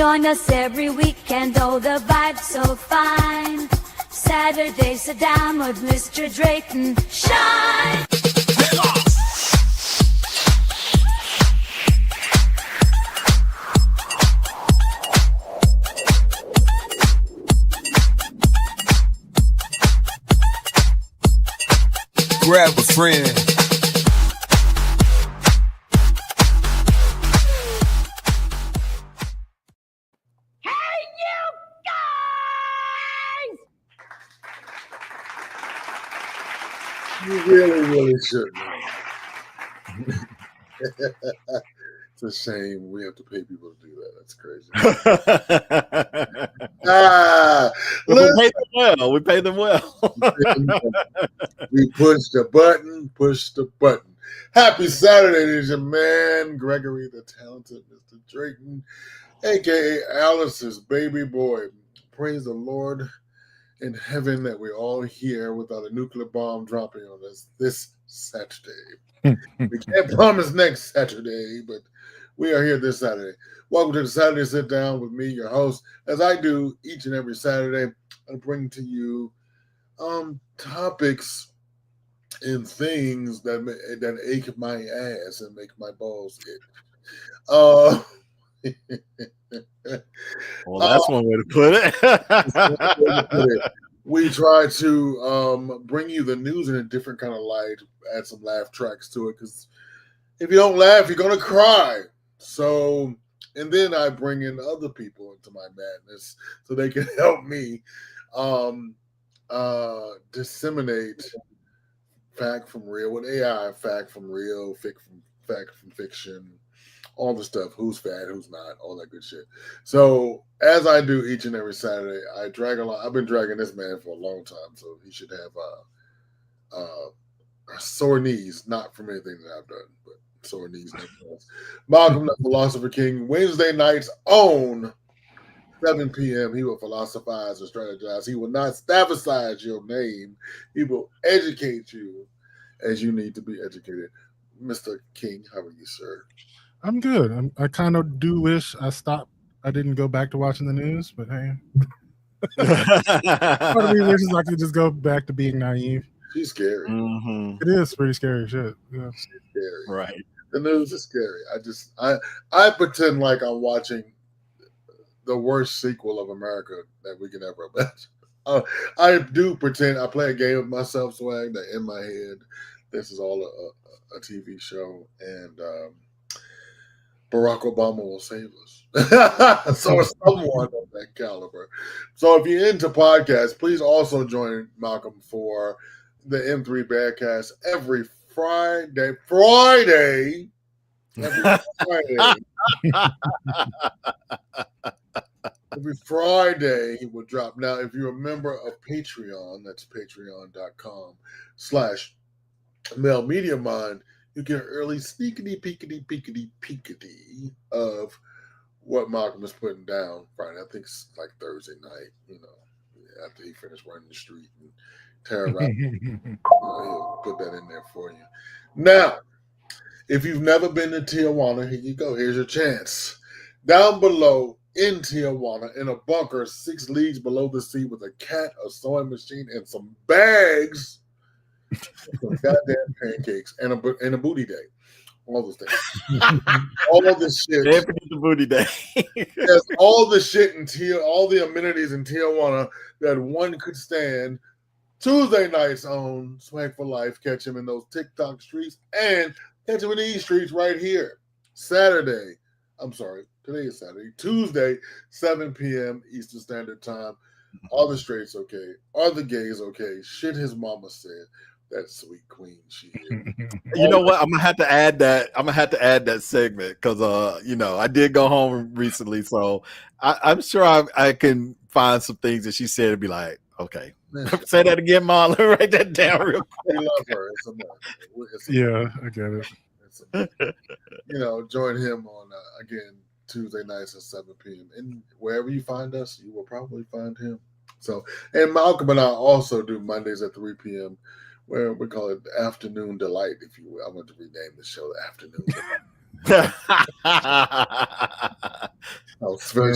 Join us every weekend, oh, the vibe's so fine. Saturday, sit down with Mr. Drayton. Shine! Grab a friend. Hey, you guys! You really shouldn't. It's a shame we have to pay people to do that. That's crazy. We pay them well. We pay them well. We push the button. Happy Saturday, it is your man, Gregory, the talented Mr. Drayton, a.k.a. Alice's baby boy. Praise the Lord in heaven that we're all here without a nuclear bomb dropping on us this Saturday. We can't promise next Saturday, but we are here this Saturday. Welcome to the Saturday Sit Down with me, your host, as I do each and every Saturday. I bring to you topics and things that ache my ass and make my balls itch. Well, that's one way to put it. We try to bring you the news in a different kind of light, add some laugh tracks to it, because if you don't laugh, you're going to cry. So, and then I bring in other people into my madness so they can help me disseminate fact from real with AI, fact from real, fact from fiction, all the stuff, who's fat, who's not, all that good shit. So as I do each and every Saturday, I drag along. I've been dragging this man for a long time, so he should have sore knees, not from anything that I've done, but sore knees. Malcolm, the Philosopher King, Wednesday nights on 7 p.m. He will philosophize and strategize. He will not stafficize your name. He will educate you as you need to be educated. Mr. King, how are you, sir? I'm good. I kind of do wish I didn't go back to watching the news, but hey. Part of me wishes I could just go back to being naive. She's scary. Mm-hmm. It is pretty scary shit. Yeah. She's scary. Right. The news is scary. I pretend like I'm watching the worst sequel of America that we can ever imagine. I do pretend I play a game of myself, swag, that in my head, this is all a TV show, and Barack Obama will save us. So it's someone of that caliber. So if you're into podcasts, please also join Malcolm for the M3 Badcast every Friday. Every Friday he will drop. Now, if you're a member of Patreon, that's patreon.com/Mel Media Mind, you get an early sneakity peekity of what Malcolm is putting down Friday. I think it's like Thursday night, after he finished running the street and terrorizing. He'll put that in there for you. Now, if you've never been to Tijuana, here you go. Here's your chance. Down below in Tijuana, in a bunker 6 leagues below the sea with a cat, a sewing machine, and some bags, some goddamn pancakes, and a booty day. All those things. All of this shit. The booty day. There's all the shit in all the amenities in Tijuana that one could stand. Tuesday nights on Swag for Life. Catch him in those TikTok streets and catch him in these streets right here. Today is Saturday. Tuesday, 7 p.m. Eastern Standard Time. Are the straights okay? Are the gays okay? Shit his mama said. That sweet queen she is. You know what? I'm gonna have to add that segment because I did go home recently, so I'm sure I can find some things that she said and be like, okay. Say that again, Marlon. Write that down real quick. We love her. Yeah, I get it. Join him on again Tuesday nights at 7 p.m. And wherever you find us, you will probably find him. So, and Malcolm and I also do Mondays at 3 p.m. where we call it Afternoon Delight, if you will. I want to rename the show the Afternoon Delight. Oh, it's very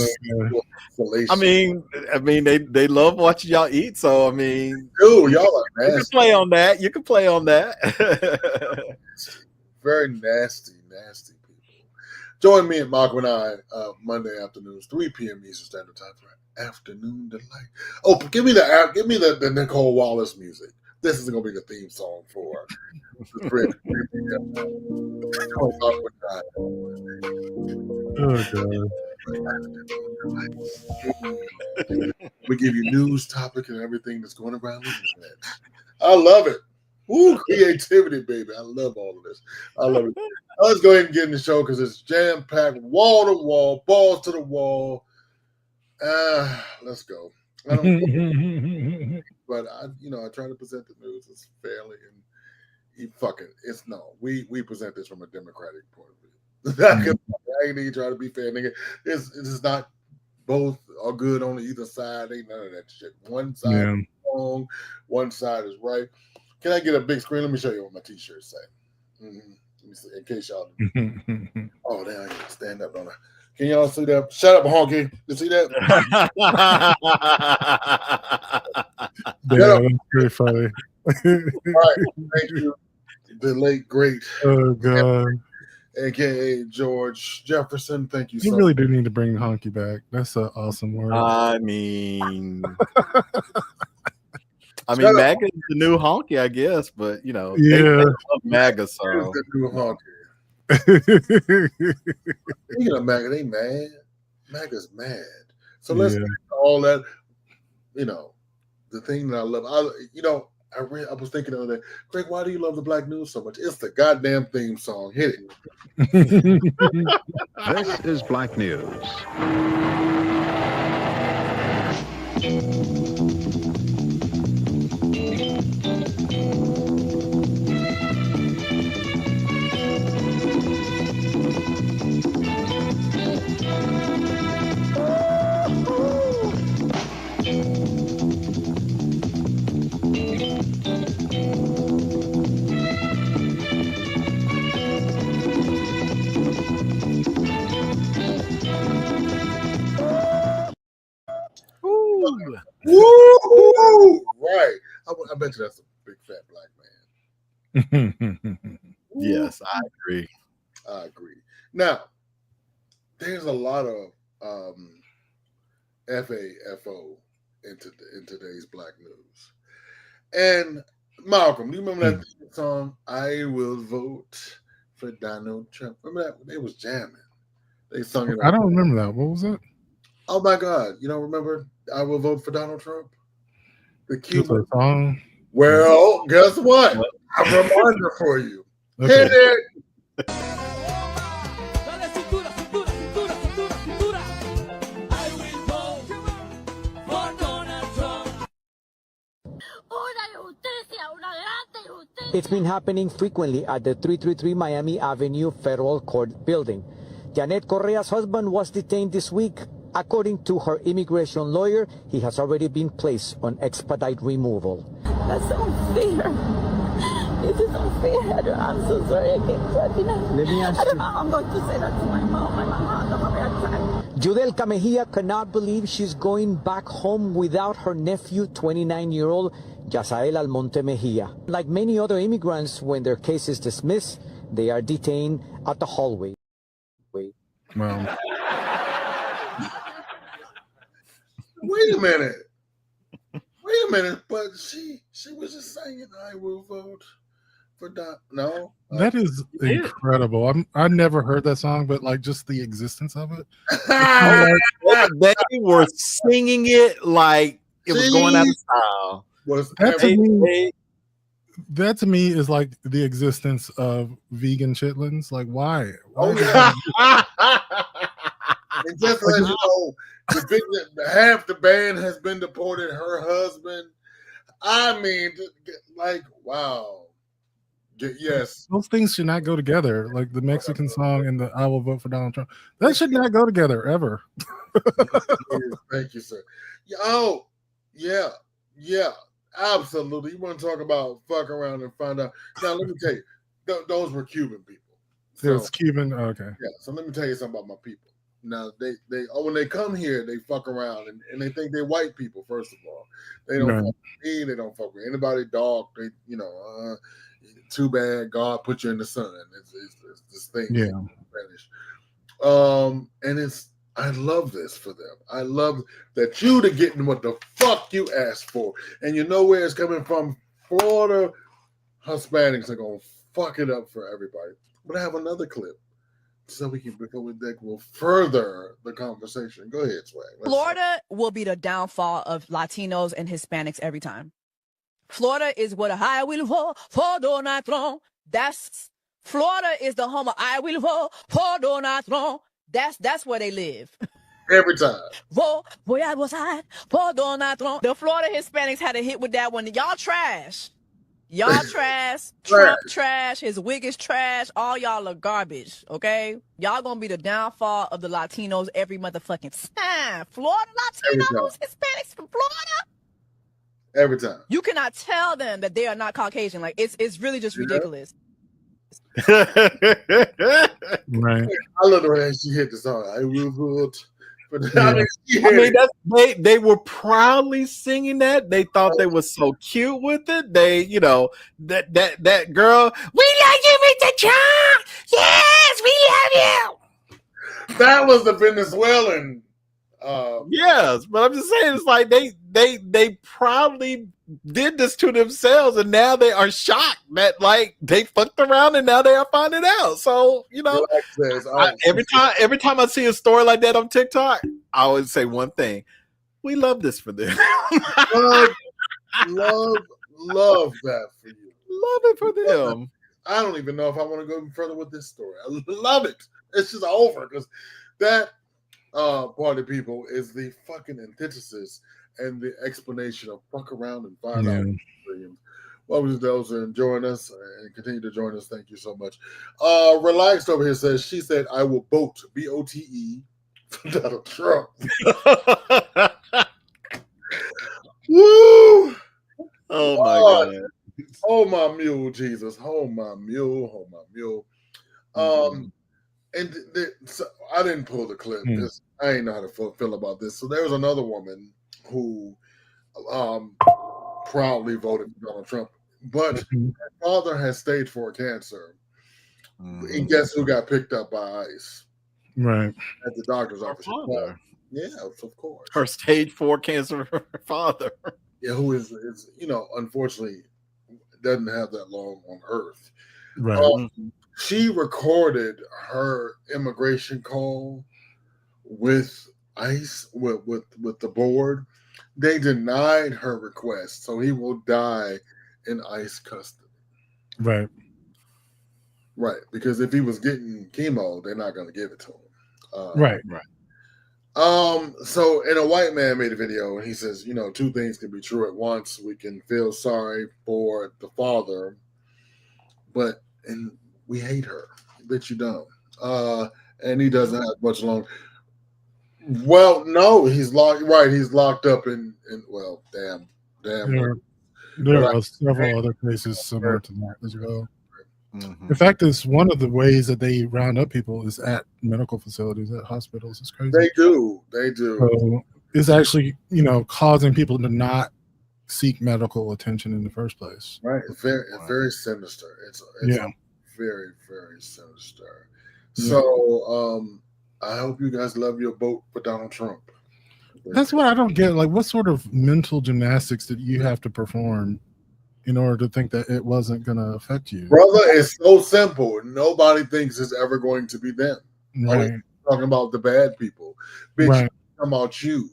salacious. I mean, they love watching y'all eat. So I mean, Dude, y'all are you can nasty. play on that. You can play on that. Very nasty people. Join me and Malcolm and I Monday afternoons, 3 p.m. Eastern Standard Time for Afternoon Delight. Oh, give me the Nicole Wallace music. This is gonna be the theme song for the 3 p.m. Oh god. We give you news, topic, and everything that's going around the internet. I love it. Woo, creativity, baby. I love all of this. I love it. Let's go ahead and get in the show because it's jam-packed, wall to wall, balls to the wall. Let's go. I don't but I try to present the news as fairly and we present this from a democratic point of view. I ain't even trying to be fair, nigga. This is not both are good on either side. Ain't none of that shit. One side is wrong, one side is right. Can I get a big screen? Let me show you what my t-shirts say. Mm-hmm. Let me see, in case y'all. Oh, damn, I gotta stand up, don't I? Can y'all see that? Shut up, honky. You see that? Yeah, that's pretty funny. All right, thank you, the late great. Oh god. AKA George Jefferson. Thank you You so really much. do need to bring honky back. That's an awesome word. I mean, MAGA is the new honky, I guess, but they love MAGA, so the new honky. Speaking of MAGA, they mad. MAGA's mad. So let's all that. The thing that I love. I was thinking the other day, Greg, why do you love the Black News so much? It's the goddamn theme song. Hit it. This is Black News. Woo! Right. I bet you that's a big fat black man. Yes, I agree. I agree. Now, there's a lot of FAFO in today's Black News. And Malcolm, do you remember that song, I Will Vote for Donald Trump? Remember that? They was jamming. They sung it. I don't remember that. What was it? Oh my God. You don't remember I Will Vote for Donald Trump? The Cuban song. Well, guess what? A reminder for you. Okay. Hit it. It's been happening frequently at the 333 Miami Avenue Federal Court building. Janet Correa's husband was detained this week. According to her immigration lawyer, he has already been placed on expedite removal. That's unfair. This is unfair. I'm so sorry. I can't tell you. Let me ask you. I'm going to say that to my mom. My mom. Judelka Mejia cannot believe she's going back home without her nephew, 29-year-old Yasael Almonte Mejia. Like many other immigrants, when their case is dismissed, they are detained at the hallway. Well, wait a minute. But she was just saying, I will vote for Don. No, that is incredible. I never heard that song, but like just the existence of it. They were singing it like it was going out of style. That to me is like the existence of vegan chitlins. Like, why? Oh yeah. And just let you know, half the band has been deported. Her husband. I mean, like, wow. Yes. Those things should not go together. Like the Mexican song and the I Will Vote for Donald Trump. That should not go together ever. Thank you, sir. Oh, yeah. Absolutely. You want to talk about fuck around and find out. Now, let me tell you, those were Cuban people. So, It's Cuban. Okay. yeah. So let me tell you something about my people. Now when they come here, they fuck around and they think they're white people. First of all, they don't Right. fuck with me. They don't fuck with anybody. Dog. They too bad. God put you in the sun. It's this thing. Yeah. In Spanish. And I love this for them. I love that you to getting what the fuck you asked for, and you know where it's coming from. Florida Hispanics are gonna fuck it up for everybody. But I have another clip so we can that will further the conversation. Go ahead, Swag. Florida will be the downfall of Latinos and Hispanics every time. Florida is what a high will for Donald Trump. Florida is the home of I will vote for Donald Trump. That's where they live. Every time. Boy, I was high for Donald Trump. The Florida Hispanics had a hit with that one. Y'all trash. Y'all trash. Trump trash. His wig is trash. All y'all are garbage. Okay? Y'all gonna be the downfall of the Latinos every motherfucking time. Florida Latinos, Hispanics from Florida. Every time. You cannot tell them that they are not Caucasian. Like it's really just ridiculous. Right. I love the way she hit the song. I will vote. They were proudly singing that. They thought they were so cute with it. They, that girl, we love you, Mr. Trump. Yes, we love you. That was the Venezuelan. Yes, but I'm just saying, it's like they proudly did this to themselves, and now they are shocked that like they fucked around and now they are finding out. So every time I see a story like that on TikTok, I always say one thing: we love this for them. love that for you. Love it for them. I don't even know if I want to go even further with this story. I love it. It's just over because that part of people is the fucking antithesis and the explanation of fuck around and find out. Welcome to those who are enjoying us and continue to join us. Thank you so much. Relaxed over here says, she said, I will vote, BOTE, for Donald Trump. Woo! Oh my God. Oh my mule, Jesus. Oh my mule. Oh my mule. So I didn't pull the clip because I didn't know how to feel about this. So there was another woman who proudly voted for Donald Trump, but her father has stage 4 cancer. And guess who got picked up by ICE? Right. At the doctor's office. Yeah, of course. Her stage 4 cancer father. Yeah, who is unfortunately doesn't have that long on Earth. Right. She recorded her immigration call with ICE, with the board. They denied her request, so he will die in ICE custody. Right. Right, because if he was getting chemo, they're not going to give it to him. Right. So, and a white man made a video, and he says, two things can be true at once. We can feel sorry for the father, and we hate her. Bitch, you don't. And he doesn't have much long. Well, no, he's locked. Right, he's locked up in well, damn. There are several other cases similar to that as well. In fact, it's one of the ways that they round up people is at medical facilities, at hospitals. It's crazy. They do. So it's actually, causing people to not seek medical attention in the first place. Right. It's very sinister. It's very, very sinister. So I hope you guys love your vote for Donald Trump. That's what I don't get. Like, what sort of mental gymnastics did you have to perform in order to think that it wasn't going to affect you? Brother, it's so simple. Nobody thinks it's ever going to be them. Right. Talking about the bad people. Bitch, talking about you.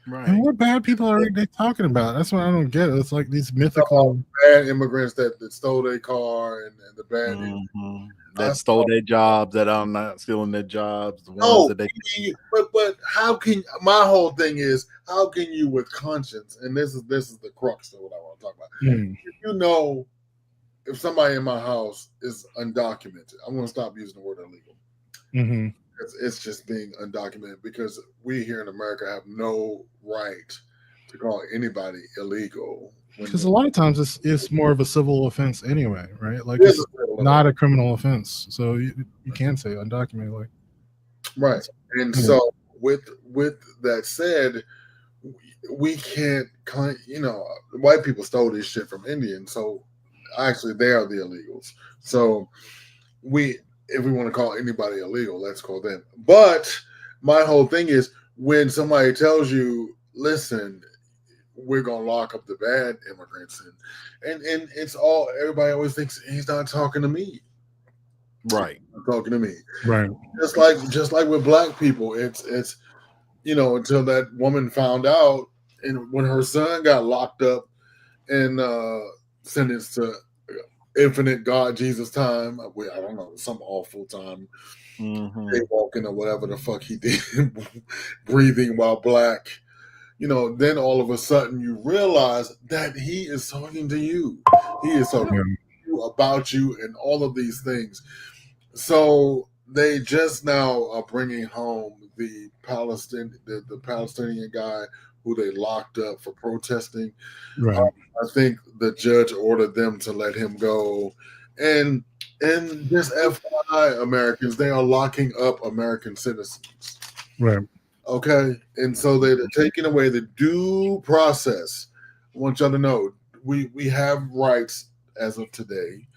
Right. And what bad people are they talking about? That's what I don't get. It's like these mythical bad immigrants that stole their car and the bad that stole their jobs, that are not stealing their jobs. The ones that they but how can my whole thing is how can you with conscience, and this is the crux of what I want to talk about. If if somebody in my house is undocumented, I'm going to stop using the word illegal. It's just being undocumented because we here in America have no right to call anybody illegal. Because a lot of times it's more of a civil offense anyway, right? Like it's a civil not a criminal offense, so you can say undocumented. Like, right. And Yeah. so with that said, we can't, white people stole this shit from Indians, so actually they are the illegals. So if we want to call anybody illegal, let's call them. But my whole thing is when somebody tells you, listen, we're gonna lock up the bad immigrants, and it's all, everybody always thinks he's not talking to me. Right. Talking to me. Right. Just like with black people, it's until that woman found out, and when her son got locked up and sentenced to infinite God Jesus time, I don't know, some awful time, walking or whatever the fuck he did, breathing while black. Then all of a sudden you realize that he is talking to you. He is talking to you about you and all of these things. So they just now are bringing home the Palestinian guy who they locked up for protesting. Right. I think the judge ordered them to let him go. And just FYI, Americans, they are locking up American citizens. Right. Okay, and so they're taking away the due process. I want y'all to know we have rights as of today,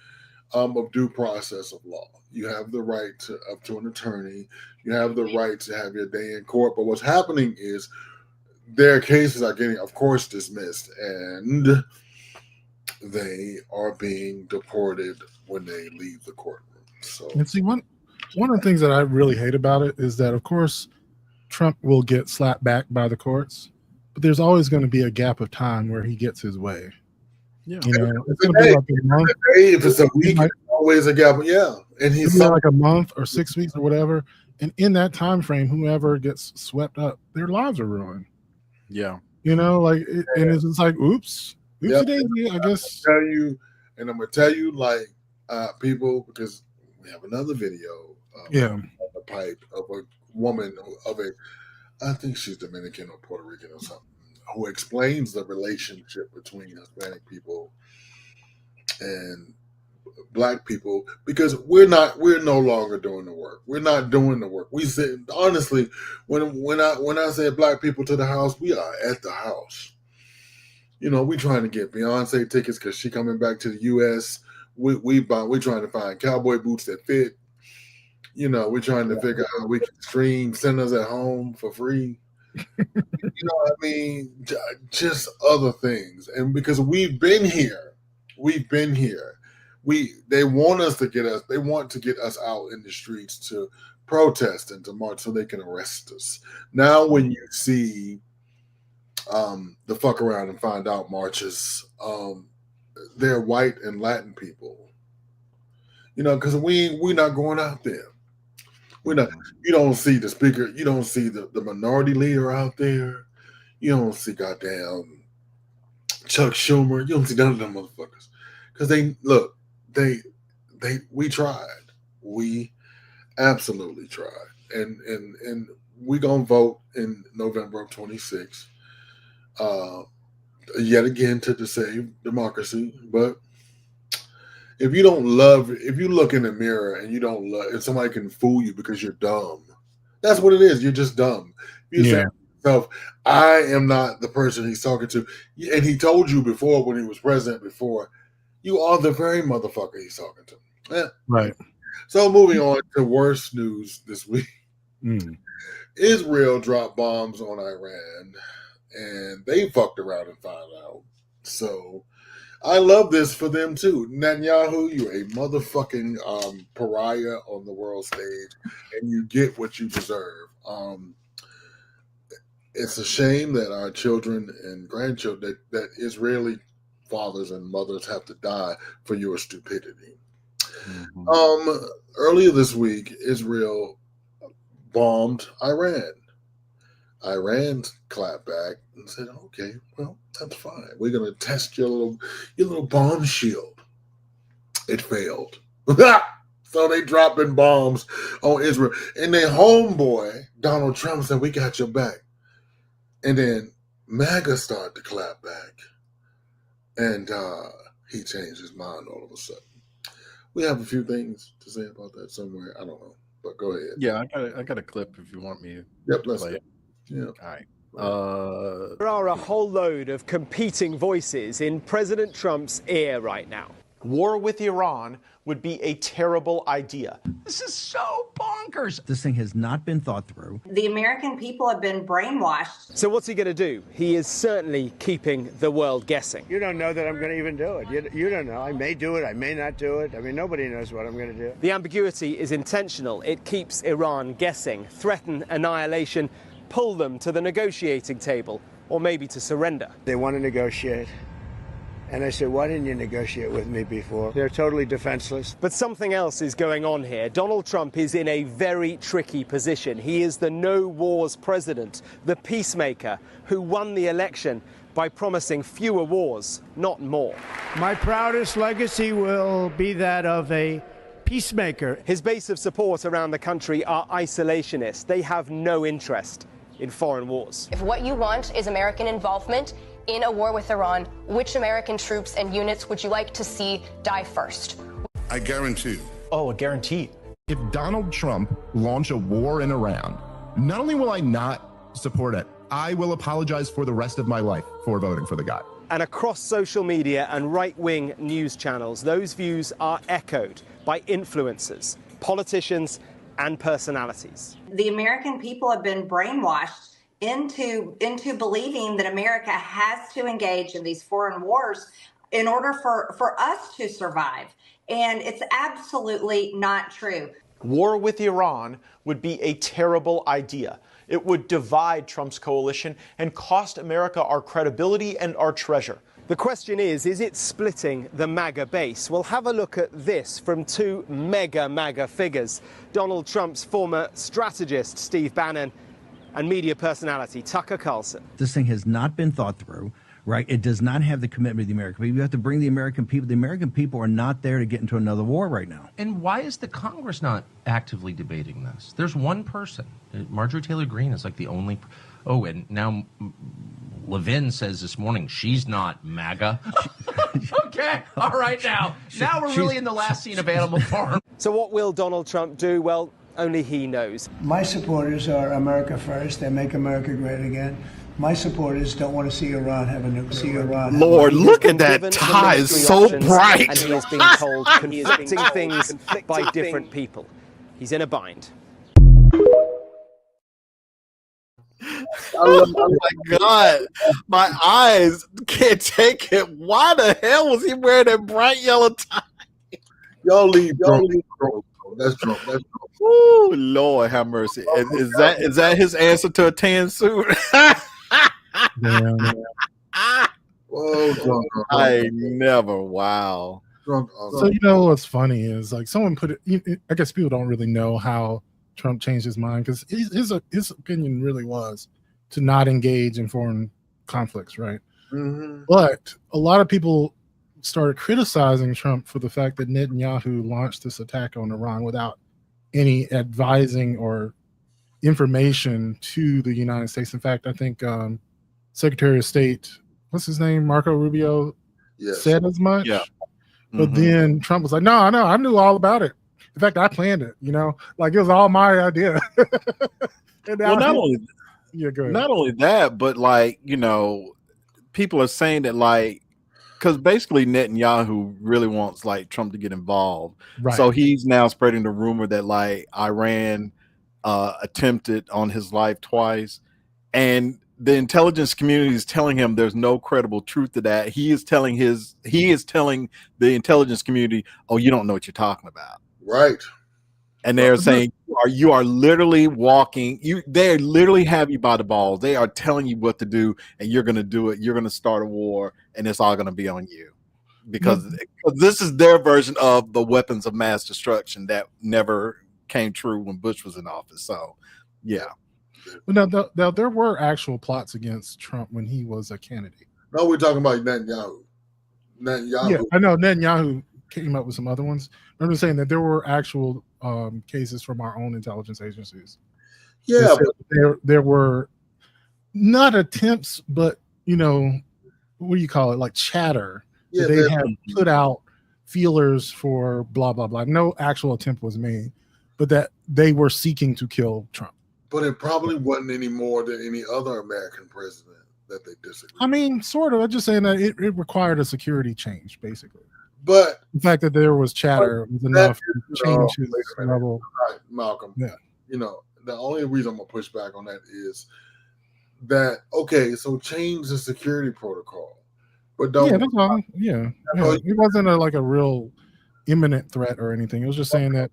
of due process of law. You have the right to up to an attorney. You have the right to have your day in court. But what's happening is their cases are getting, of course, dismissed, and they are being deported when they leave the courtroom. So, and see, one of the things that I really hate about it is that, of course, Trump will get slapped back by the courts, but there's always going to be a gap of time where he gets his way. Yeah. It's going to be like a month. If it's a week, it's always a gap. Yeah, and he's like a month or 6 weeks or whatever, and in that time frame, whoever gets swept up, their lives are ruined. Yeah, and it's just like, oopsie daisy. I guess. I'm gonna tell you, like, people, because we have another video. On the pipe of a woman I think she's Dominican or Puerto Rican or something, who explains the relationship between Hispanic people and black people, because we're no longer doing the work. We're not doing the work. We say, honestly, when I say black people to the house, we are at the house. We trying to get Beyonce tickets because she coming back to the U.S. We trying to find cowboy boots that fit. We're trying to figure out how we can stream Sinners at Home for free. What I mean? Just other things. And because we've been here. They want to get us out in the streets to protest and to march so they can arrest us. Now when you see the fuck around and find out marches, they're white and Latin people. Because we're not going out there. We're not. You don't see the speaker. You don't see the minority leader out there. You don't see goddamn Chuck Schumer. You don't see none of them motherfuckers. Because we tried. We absolutely tried. And we gonna vote in November of 26. Yet again to save democracy, but. If you look in the mirror and you don't love, if somebody can fool you because you're dumb, that's what it is. You're just dumb. You say to yourself, I am not the person he's talking to. And he told you before when he was president before, you are the very motherfucker he's talking to. Yeah. Right. So moving on to worse news this week. Israel dropped bombs on Iran and they fucked around and found out. So I love this for them too. Netanyahu, you're a motherfucking pariah on the world stage, and you get what you deserve. It's a shame that our children and grandchildren, that Israeli fathers and mothers have to die for your stupidity. Earlier this week, Israel bombed Iran. Iran clapped back and said, okay, well, that's fine. We're going to test your little bomb shield. It failed. So they dropping bombs on Israel. And their homeboy, Donald Trump, said, we got your back. And then MAGA started to clap back. And he changed his mind all of a sudden. We have a few things to say about that somewhere. I don't know, but go ahead. Yeah, I got a clip if you want me to Yep, let's play go. it. Yeah. All right. There are a whole load of competing voices in President Trump's ear right now. War with Iran would be a terrible idea. This is so bonkers. This thing has not been thought through. The American people have been brainwashed. So what's he going to do? He is certainly keeping the world guessing. You don't know that I'm going to even do it. You don't know. I may do it. I may not do it. I mean, nobody knows what I'm going to do. The ambiguity is intentional. It keeps Iran guessing, threaten annihilation, pull them to the negotiating table, or maybe to surrender. They want to negotiate. And I said, why didn't you negotiate with me before? They're totally defenseless. But something else is going on here. Donald Trump is in a very tricky position. He is the no wars president, the peacemaker who won the election by promising fewer wars, not more. My proudest legacy will be that of a peacemaker. His base of support around the country are isolationists. They have no interest in foreign wars. If what you want is American involvement in a war with Iran, which American troops and units would you like to see die first? I guarantee. Oh, a guarantee. If Donald Trump launched a war in Iran, not only will I not support it, I will apologize for the rest of my life for voting for the guy. And across social media and right-wing news channels, those views are echoed by influencers, politicians, and personalities. The American people have been brainwashed into believing that America has to engage in these foreign wars in order for us to survive. And it's absolutely not true. War with Iran would be a terrible idea. It would divide Trump's coalition and cost America our credibility and our treasure. The question is it splitting the MAGA base? We'll have a look at this from two mega MAGA figures. Donald Trump's former strategist, Steve Bannon, and media personality Tucker Carlson. This thing has not been thought through, right? It does not have the commitment of the American people. You have to bring the American people. The American people are not there to get into another war right now. And why is the Congress not actively debating this? There's one person. Marjorie Taylor Greene is like the only. Oh, and now Levin says this morning she's not MAGA. Okay, all right now. Now we're really in the last scene of Animal Farm. So what will Donald Trump do? Well, only he knows. My supporters are America first. They make America great again. My supporters don't want to see Iran have a nuclear Iran. Lord, look at that tie. It's so bright. And he is being told conflicting things by different people. He's in a bind. Oh my God, my eyes can't take it. Why the hell was he wearing that bright yellow tie? Y'all leave. That's Trump. Ooh, Lord have mercy. Is that his answer to a tan suit? Whoa, I never. Wow. So you know what's funny is like someone put it. I guess people don't really know how Trump changed his mind because his opinion really was to not engage in foreign conflicts, right? Mm-hmm. But a lot of people started criticizing Trump for the fact that Netanyahu launched this attack on Iran without any advising or information to the United States. In fact, I think Secretary of State, what's his name, Marco Rubio, said as much. Yeah. But then Trump was like, no, I knew all about it. In fact, I planned it, like it was all my idea. And well, not only go ahead. Not only that, but like, people are saying that like, because basically Netanyahu really wants like Trump to get involved. Right. So he's now spreading the rumor that like Iran attempted on his life twice. And the intelligence community is telling him there's no credible truth to that. He is telling the intelligence community, oh, you don't know what you're talking about. Right. And they're saying you are literally walking. They literally have you by the balls. They are telling you what to do, and you're going to do it. You're going to start a war, and it's all going to be on you, because this is their version of the weapons of mass destruction that never came true when Bush was in office. So, yeah. Now, there were actual plots against Trump when he was a candidate. No, we're talking about Netanyahu. Yeah, I know Netanyahu came up with some other ones. I'm just saying that there were actual cases from our own intelligence agencies. Yeah, there were not attempts, but what do you call it? Like chatter. Yeah, they had put out feelers for blah blah blah. No actual attempt was made, but that they were seeking to kill Trump. But it probably wasn't any more than any other American president that they disagreed. I mean, sort of. I'm just saying that it required a security change, basically. But the fact that there was chatter was enough to change his level. All right, Malcolm. Yeah. You know, the only reason I'm gonna push back on that is that so change the security protocol, but don't. Yeah, that's all. Yeah. It wasn't like a real imminent threat or anything. It was just saying that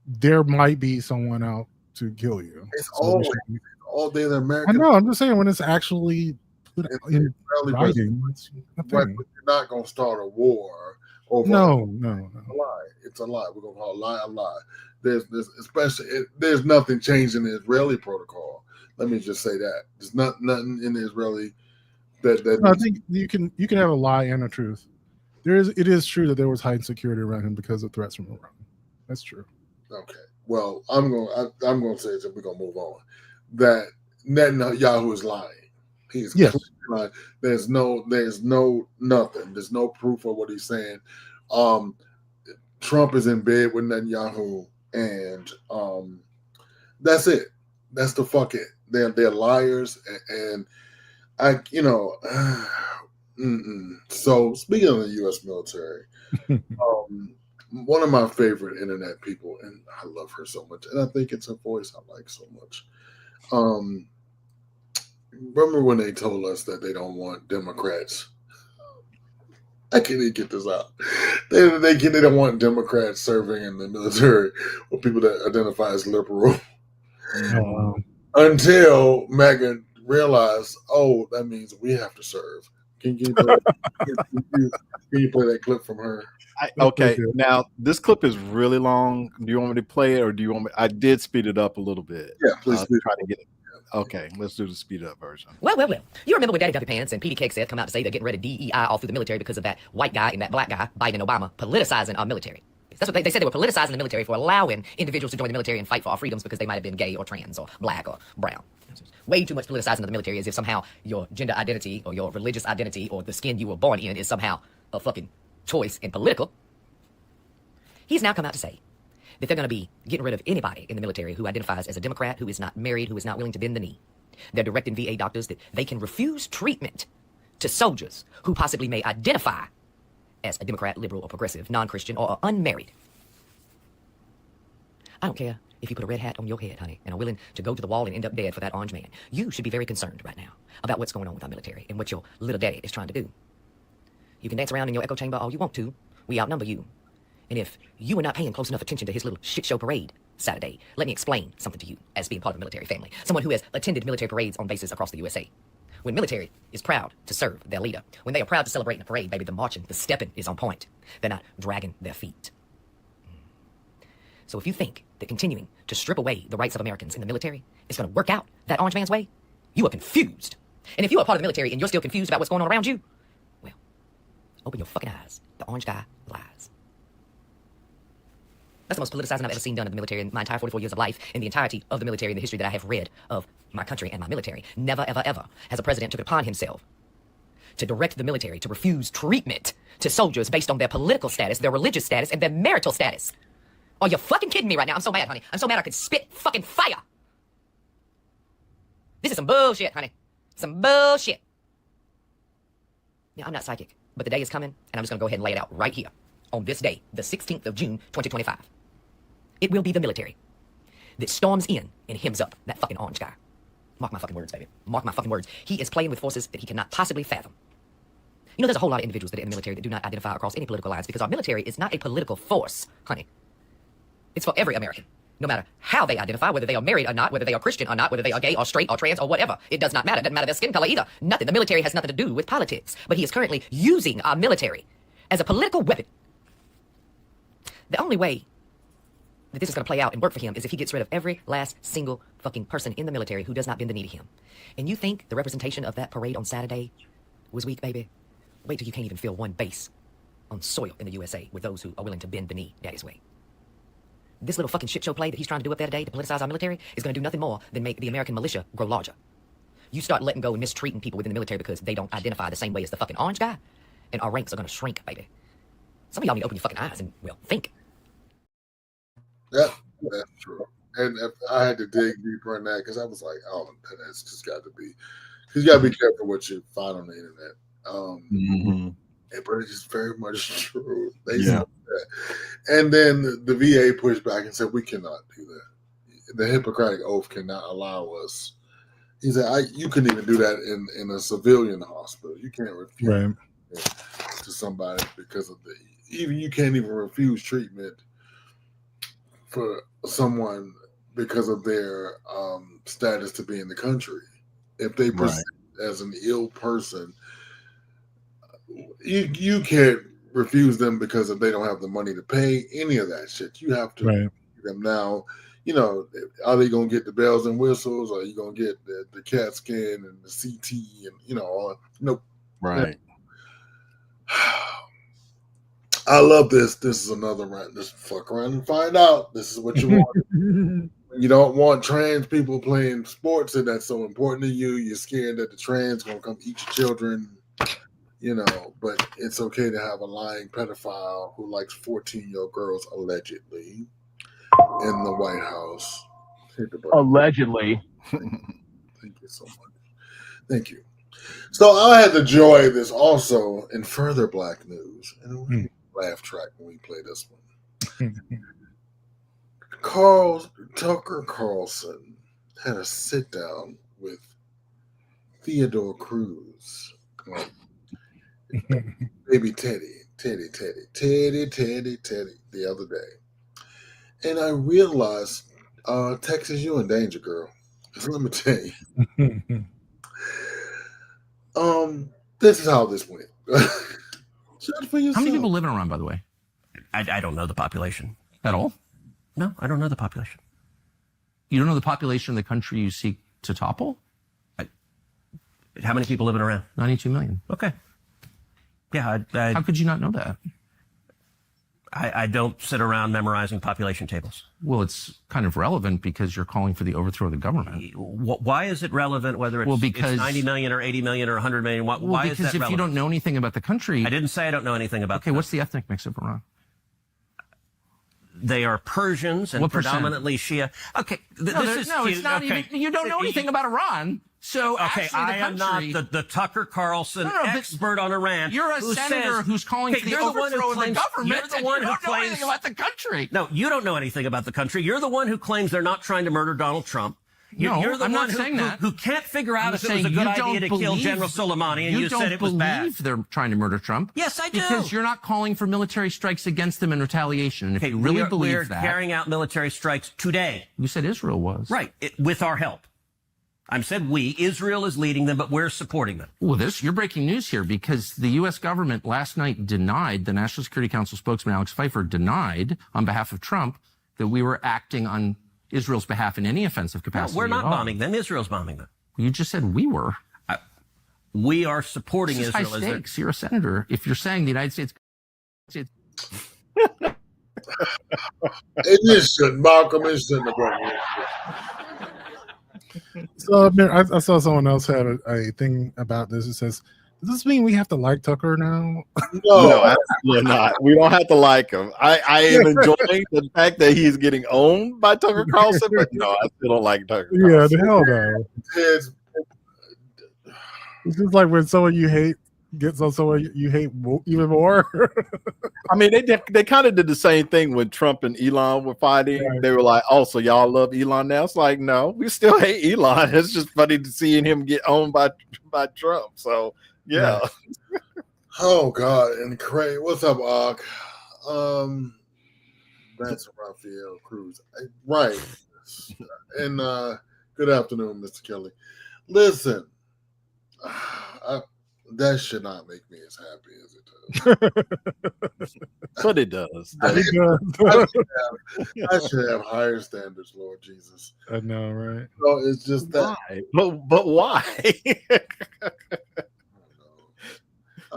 there might be someone out to kill you. It's always all day the American. I know. I'm just saying when it's actually put in writing, but you're not gonna start a war over. No. It's a lie. It's a lie. We're gonna call a lie a lie. There's there's nothing changed in the Israeli protocol. Let me just say that there's nothing in the Israeli that. I think you can have a lie and a truth. It is true that there was heightened security around him because of threats from Iran. That's true. Okay. Well, I'm going to say that we're going to move on. That Netanyahu is lying. He's lying. There's no nothing. There's no proof of what he's saying. Trump is in bed with Netanyahu, and that's it. That's the fuck it. They're liars, and So speaking of the U.S. military, one of my favorite internet people, and I love her so much, and I think it's her voice I like so much. Remember when they told us that they don't want Democrats? I can't even get this out. They don't want Democrats serving in the military or people that identify as liberal. Until Megan realized, that means we have to serve. Can you play that clip from her? Okay, now this clip is really long. Do you want me to play it, or do you want me? I did speed it up a little bit. Yeah, please. Try to get it. Okay, let's do the speed up version. Well. You remember when Daddy Duffy Pants and Petey Cake said come out to say they're getting rid of DEI all through the military because of that white guy and that black guy, Biden and Obama, politicizing our military. That's what they said. They were politicizing the military for allowing individuals to join the military and fight for our freedoms because they might have been gay or trans or black or brown. Way too much politicizing of the military, as if somehow your gender identity or your religious identity or the skin you were born in is somehow a fucking choice and political. He's now come out to say that they're going to be getting rid of anybody in the military who identifies as a Democrat, who is not married, who is not willing to bend the knee. They're directing VA doctors that they can refuse treatment to soldiers who possibly may identify as a Democrat, liberal, or progressive, non-Christian, or unmarried. I don't care if you put a red hat on your head, honey, and are willing to go to the wall and end up dead for that orange man. You should be very concerned right now about what's going on with our military and what your little daddy is trying to do. You can dance around in your echo chamber all you want to. We outnumber you. And if you were not paying close enough attention to his little shit show parade Saturday, let me explain something to you as being part of a military family. Someone who has attended military parades on bases across the USA. When military is proud to serve their leader, when they are proud to celebrate in a parade, baby, the marching, the stepping is on point. They're not dragging their feet. So if you think that continuing to strip away the rights of Americans in the military is going to work out that orange man's way, you are confused. And if you are part of the military and you're still confused about what's going on around you, well, open your fucking eyes. The orange guy lies. That's the most politicizing I've ever seen done in the military in my entire 44 years of life, in the entirety of the military, in the history that I have read of my country and my military. Never, ever, ever has a president took it upon himself to direct the military to refuse treatment to soldiers based on their political status, their religious status, and their marital status. Are you fucking kidding me right now? I'm so mad, honey. I'm so mad I could spit fucking fire. This is some bullshit, honey. Some bullshit. Yeah, I'm not psychic, but the day is coming, and I'm just going to go ahead and lay it out right here on this day, the 16th of June, 2025. It will be the military that storms in and hems up that fucking orange guy. Mark my fucking words, baby. Mark my fucking words. He is playing with forces that he cannot possibly fathom. You know, there's a whole lot of individuals that are in the military that do not identify across any political lines because our military is not a political force, honey. It's for every American, no matter how they identify, whether they are married or not, whether they are Christian or not, whether they are gay or straight or trans or whatever. It does not matter. It doesn't matter their skin color either. Nothing. The military has nothing to do with politics. But he is currently using our military as a political weapon. The only way that this is going to play out and work for him is if he gets rid of every last single fucking person in the military who does not bend the knee to him. And you think the representation of that parade on Saturday was weak, baby? Wait till you can't even feel one base on soil in the USA with those who are willing to bend the knee Daddy's way. This little fucking shit show play that he's trying to do up there today to politicize our military is going to do nothing more than make the American militia grow larger. You start letting go and mistreating people within the military because they don't identify the same way as the fucking orange guy, and our ranks are going to shrink, baby. Some of y'all need to open your fucking eyes and, well, think. That's true. And I had to dig deeper in that because I was like, oh, that's just got to be. Because you got to be careful what you find on the internet. But it is very much true. They said that. And then the VA pushed back and said, we cannot do that. The Hippocratic Oath cannot allow us. He said, you couldn't even do that in a civilian hospital. You can't refuse to somebody because of you can't even refuse treatment for someone because of their status to be in the country. If they present as an ill person, you can't refuse them because if they don't have the money to pay any of that shit. You have to give them now. You know, are they going to get the bells and whistles, or are you going to get the CAT scan and the CT and all? Nope. Right. I love this. This is another round. Just fuck around and find out. This is what you want. You don't want trans people playing sports, and that's so important to you. You're scared that the trans going to come eat your children. But it's okay to have a lying pedophile who likes 14-year-old girls allegedly in the White House. Allegedly. Thank you so much. Thank you. So I had the joy of this also in further Black news. And we laugh track when we play this one. Tucker Carlson had a sit down with Theodore Cruz. Baby Teddy the other day. And I realized, Texas, you in danger, girl. Let me tell you. This is how this went. Judge for yourself. How many people live in Iran, by the way? I don't know the population. At all? No, I don't know the population. You don't know the population of the country you seek to topple? How many people live in Iran? 92 million. Okay. Yeah. How could you not know that? I don't sit around memorizing population tables. Well, it's kind of relevant because you're calling for the overthrow of the government. Why is it relevant whether it's 90 million or 80 million or 100 million? Why is that relevant? Because if you don't know anything about the country... I didn't say I don't know anything about Okay, what's the ethnic mix of Iran? They are Persians and predominantly Shia. Okay, it's not even... You don't know anything about Iran. So okay, I am not the Tucker Carlson expert on Iran. You're a senator who's calling for the overthrow of the government. You're the one who claims anything about the country. No, you don't know anything about the country. You're the one who claims they're not trying to murder Donald Trump. You're the one who can't figure out if it was a good idea to kill General Soleimani, and you said it was bad. You don't believe they're trying to murder Trump. Yes, I do. Because you're not calling for military strikes against them in retaliation. And if you really believe that... We're carrying out military strikes today. You said Israel was. Right, with our help. I said we. Israel is leading them, but we're supporting them. Well, you're breaking news here because the U.S. government last night denied, the National Security Council spokesman Alex Pfeiffer denied on behalf of Trump that we were acting on Israel's behalf in any offensive capacity. No, we're not bombing them. Israel's bombing them. You just said we were. We are supporting this is Israel. High stakes. You're a senator. If you're saying the United States... It shouldn't, Malcolm. It shouldn't have been. So I saw someone else had a thing about this. It says, does this mean we have to like Tucker now? No, absolutely not. We don't have to like him. I am enjoying the fact that he's getting owned by Tucker Carlson, but no, I still don't like Tucker Carlson. Yeah, the hell no. It's just like when someone you hate gets on someone you hate even more. I mean, they kind of did the same thing when Trump and Elon were fighting. Right. They were like, "Oh, so y'all love Elon now?" It's like, no, we still hate Elon. It's just funny to seeing him get owned by Trump. So yeah. Right. Oh God, and Craig, what's up, Og? That's Rafael Cruz, right? And good afternoon, Mr. Kelly. Listen, that should not make me as happy as it does. But it does. I should have higher standards, Lord Jesus. I know, right? So it's just that. Why? But why?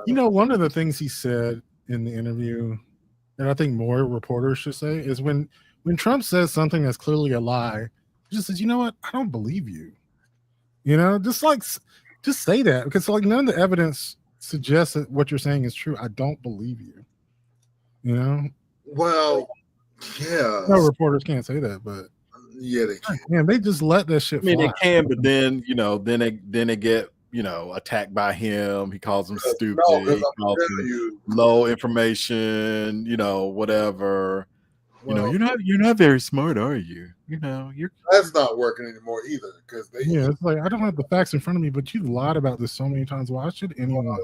One of the things he said in the interview, and I think more reporters should say, is when Trump says something that's clearly a lie, he just says, "You know what? I don't believe you." Just say that, because none of the evidence suggests that what you're saying is true. I don't believe you. You know? Well, yeah. No, reporters can't say that, but yeah, they can. Man, they just let that shit I mean, fly. they can, but then they get attacked by him. He calls them stupid. He calls them low information. Whatever. Well, you're not very smart, are you? You're. That's not working anymore either because they. Yeah, it's like I don't have the facts in front of me, but you've lied about this so many times. Why should anyone like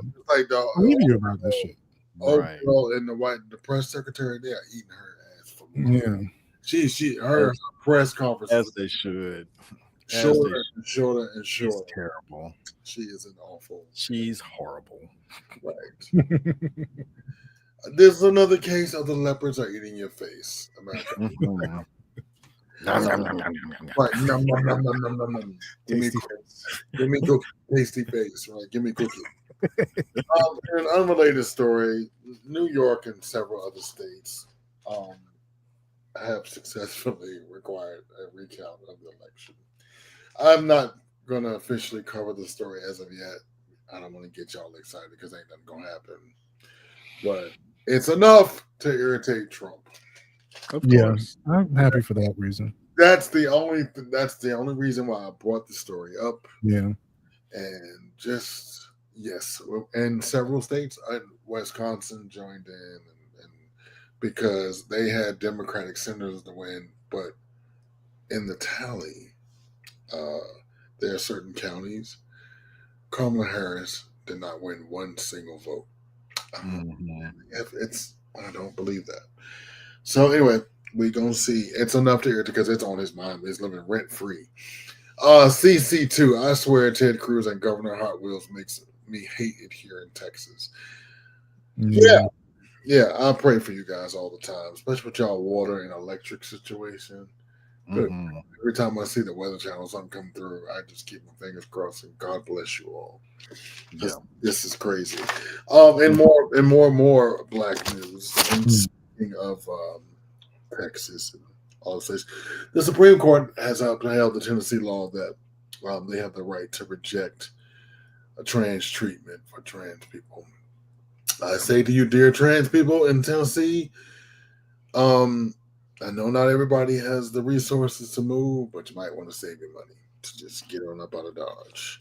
believe you about this shit? Right. Girl and the press secretary, they are eating her ass for money. Yeah. Her press conference, as they should. Shorter and shorter. She's terrible. She is an awful. She's horrible. Right. There's another case of the leopards are eating your face, America. Right. Give me cookie. Tasty face. Right. Give me cookie. In an unrelated story, New York and several other states have successfully required a recount of the election. I'm not going to officially cover the story as of yet. I don't want to get y'all excited because ain't nothing going to happen. But it's enough to irritate Trump. Of course. I'm happy for that reason. That's the only reason why I brought the story up. Yeah. And just yes, and several states, Wisconsin joined in, and because they had Democratic senators to win, but in the tally, there are certain counties. Kamala Harris did not win one single vote. I don't believe that. So anyway, we gonna see. It's enough to irritate because it's on his mind. He's living rent free. CC2. I swear, Ted Cruz and Governor Hot Wheels makes me hate it here in Texas. Yeah. I pray for you guys all the time, especially with y'all water and electric situation. Every time I see the Weather Channel something come through, I just keep my fingers crossed and God bless you all. This is crazy. And more black news. And speaking of Texas and all the states, the Supreme Court has upheld the Tennessee law that they have the right to reject a trans treatment for trans people. I say to you, dear trans people in Tennessee, I know not everybody has the resources to move, but you might want to save your money to just get on up out of Dodge.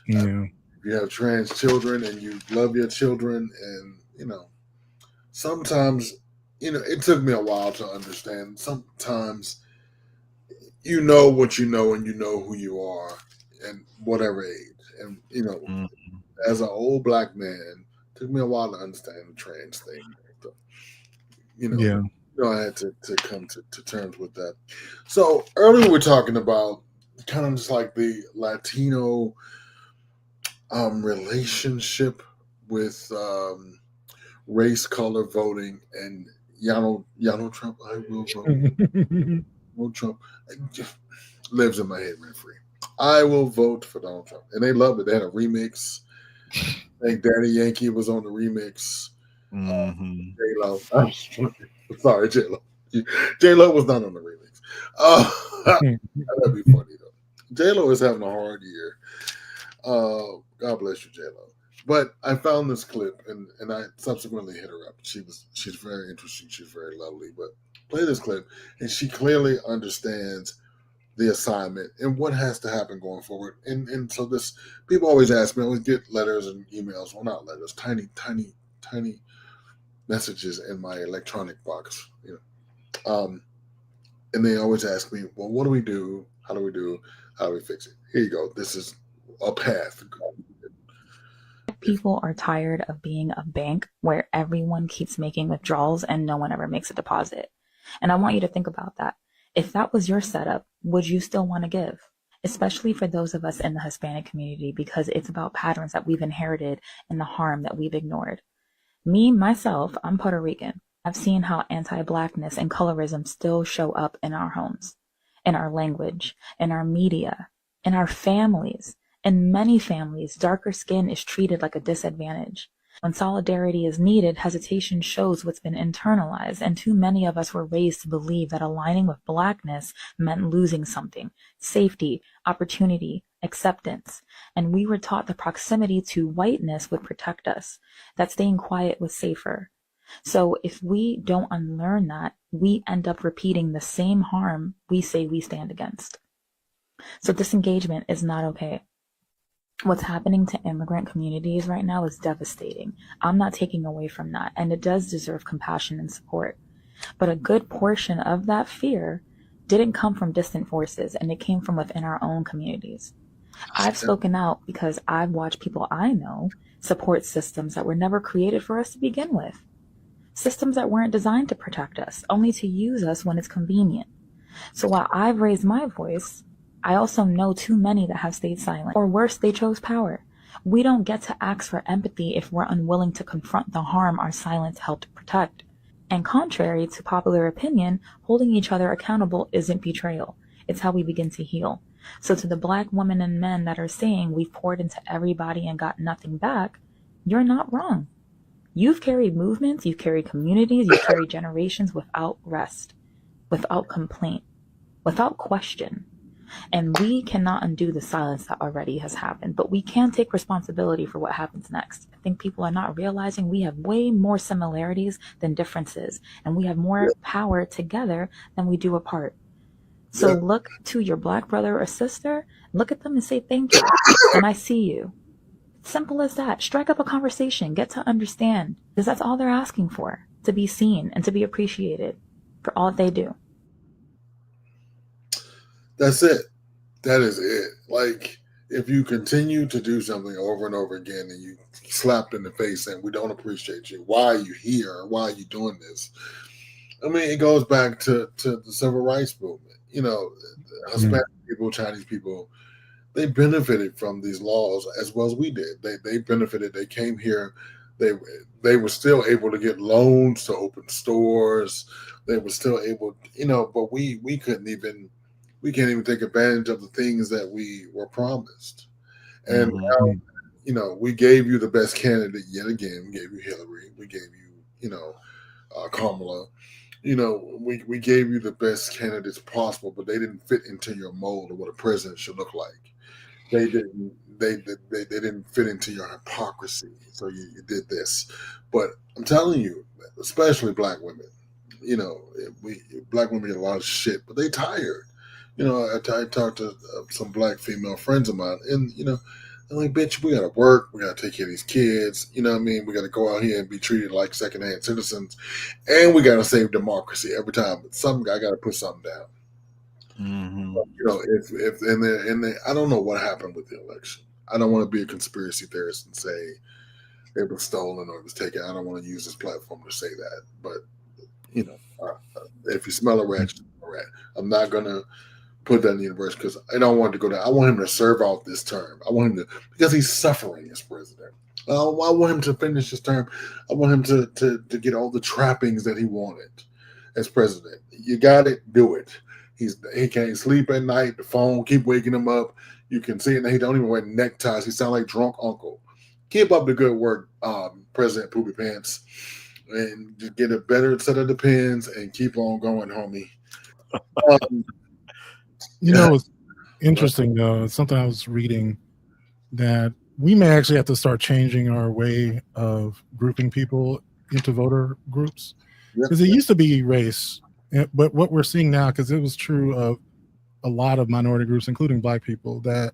Yeah. If you have trans children and you love your children, and sometimes, it took me a while to understand. Sometimes you know what you know and you know who you are and whatever age. And, as an old black man, it took me a while to understand the trans thing. I had to come to terms with that. So earlier we're talking about kind of just like the Latino relationship with race, color voting, and Donald Trump. I will vote. Donald Trump lives in my head rent free. I will vote for Donald Trump, and they loved it. They had a remix. I think Daddy Yankee was on the remix. J-Lo. Sorry, J-Lo. J-Lo was not on the remix. That'd be funny though. J-Lo is having a hard year. God bless you, J-Lo. But I found this clip and I subsequently hit her up. She's very interesting. She's very lovely. But play this clip, and she clearly understands the assignment and what has to happen going forward. And so this, people always ask me, I always get letters and emails. Well, not letters, tiny messages in my electronic box. And they always ask me, well, what do we do? How do we do? How do we fix it? Here you go. This is a path. People are tired of being a bank where everyone keeps making withdrawals and no one ever makes a deposit. And I want you to think about that. If that was your setup, would you still want to give? Especially for those of us in the Hispanic community, because it's about patterns that we've inherited and the harm that we've ignored. Me, myself, I'm Puerto Rican. I've seen how anti-Blackness and colorism still show up in our homes, in our language, in our media, in our families. In many families, darker skin is treated like a disadvantage. When solidarity is needed, hesitation shows what's been internalized, and too many of us were raised to believe that aligning with Blackness meant losing something: safety, opportunity, acceptance. And we were taught the proximity to whiteness would protect us, that staying quiet was safer. So if we don't unlearn that, we end up repeating the same harm we say we stand against. So disengagement is not okay. What's happening to immigrant communities right now is devastating. I'm not taking away from that, and it does deserve compassion and support. But a good portion of that fear didn't come from distant forces, and it came from within our own communities. I've spoken out because I've watched people I know support systems that were never created for us to begin with. Systems that weren't designed to protect us, only to use us when it's convenient. So while I've raised my voice, I also know too many that have stayed silent. Or worse, they chose power. We don't get to ask for empathy if we're unwilling to confront the harm our silence helped protect. And contrary to popular opinion, holding each other accountable isn't betrayal. It's how we begin to heal. So to the Black women and men that are saying we've poured into everybody and got nothing back, you're not wrong. You've carried movements, you've carried communities, you've carried generations without rest, without complaint, without question. And we cannot undo the silence that already has happened, but we can take responsibility for what happens next. I think people are not realizing we have way more similarities than differences, and we have more power together than we do apart. So look to your Black brother or sister, look at them and say thank you, and I see you. Simple as that. Strike up a conversation, get to understand, because that's all they're asking for, to be seen and to be appreciated for all they do. That's it. That is it. Like, if you continue to do something over and over again and you slapped in the face and we don't appreciate you, why are you here? Why are you doing this? I mean, it goes back to the civil rights movement. You know, Hispanic people, Chinese people, they benefited from these laws as well as we did. They benefited. They came here. They were still able to get loans to open stores. They were still able, but we can't even take advantage of the things that we were promised. And now, we gave you the best candidate yet again. We gave you Hillary. We gave you, Kamala. We gave you the best candidates possible, but they didn't fit into your mold of what a president should look like. They didn't. They didn't fit into your hypocrisy. So you did this. But I'm telling you, especially Black women, Black women get a lot of shit, but they tired. I talked to some Black female friends of mine, and I'm like, bitch, we gotta work, we gotta take care of these kids. You know what I mean? We gotta go out here and be treated like secondhand citizens, and we gotta save democracy every time. But I gotta put something down. If I don't know what happened with the election. I don't want to be a conspiracy theorist and say it was stolen or it was taken. I don't want to use this platform to say that. But if you smell a rat, you smell a rat. I'm not gonna put that in the universe because I don't want it to go down. I want him to serve out this term. I want him to, because he's suffering as president. I want him to finish his term. I want him to get all the trappings that he wanted as president. You got it, do it. He can't sleep at night. The phone keep waking him up. You can see it. He don't even wear neckties. He sound like drunk uncle. Keep up the good work, President Poopy Pants, and just get a better set of depends and keep on going, homie. It's interesting though. It's something I was reading that we may actually have to start changing our way of grouping people into voter groups, because it used to be race. But what we're seeing now, because it was true of a lot of minority groups, including Black people, that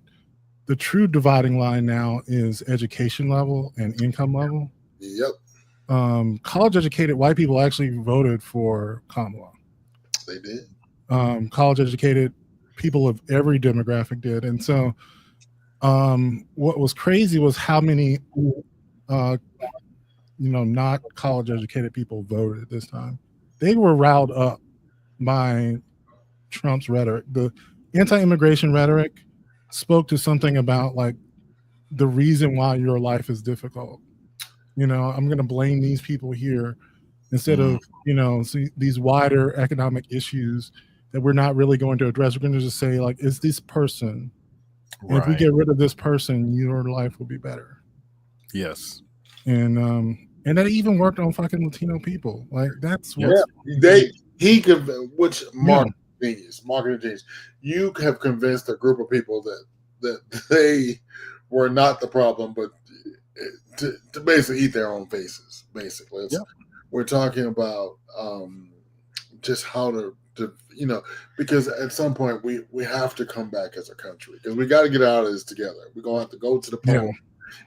the true dividing line now is education level and income level. Yep. College educated white people actually voted for Kamala. They did. College educated people of every demographic did. And so what was crazy was how many not college educated people voted this time. They were riled up by Trump's rhetoric. The anti-immigration rhetoric spoke to something about like the reason why your life is difficult. I'm going to blame these people here instead of, these wider economic issues that we're not really going to address. We're going to just say like, is this person, and if we get rid of this person, your life will be better. Yes. And that even worked on fucking Latino people. Like that's what he could, which marketing genius. You have convinced a group of people that they were not the problem, but to basically eat their own faces. Basically, we're talking about just how to because at some point we have to come back as a country because we got to get out of this together. We're gonna have to go to the poll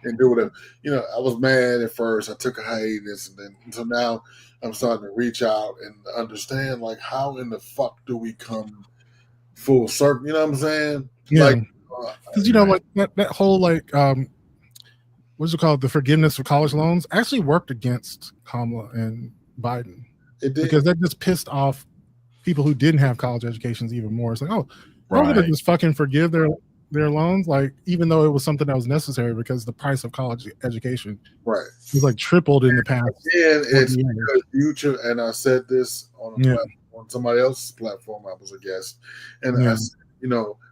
and do whatever. I was mad at first. I took a hiatus, and then so now I'm starting to reach out and understand like how in the fuck do we come full circle? You know what I'm saying? Yeah. Like, because like that whole like what's it called, the forgiveness of college loans actually worked against Kamala and Biden. It did. Because that just pissed off people who didn't have college educations even more. It's like, oh, we're gonna just fucking forgive their loans, like even though it was something that was necessary because the price of college education was like tripled in the past. And it's because future, and I said this on a on somebody else's platform. I was a guest, and I said,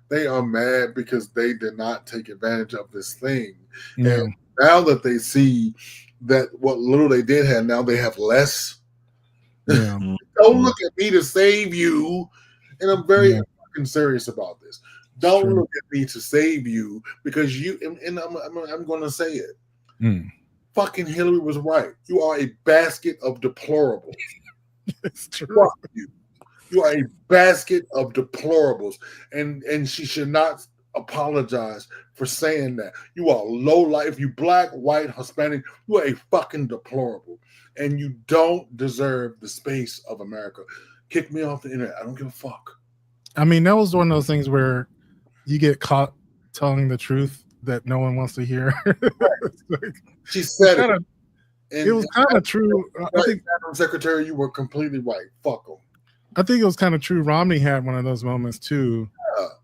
they are mad because they did not take advantage of this thing. And now that they see that what little they did have, now they have less. Don't look at me to save you. And I'm very fucking serious about this. Don't look at me to save you because you, and I'm going to say it. Fucking Hillary was right. You are a basket of deplorables. It's true. Fuck you. You are a basket of deplorables. And she should not apologize for saying that. You are low life. You black, white, Hispanic, you are a fucking deplorable. And you don't deserve the space of America. Kick me off the internet. I don't give a fuck. I mean, that was one of those things where you get caught telling the truth that no one wants to hear. She said it. It was kind of true. I think, Madam Secretary, you were completely right. Fuck them. I think it was kind of true. Romney had one of those moments too,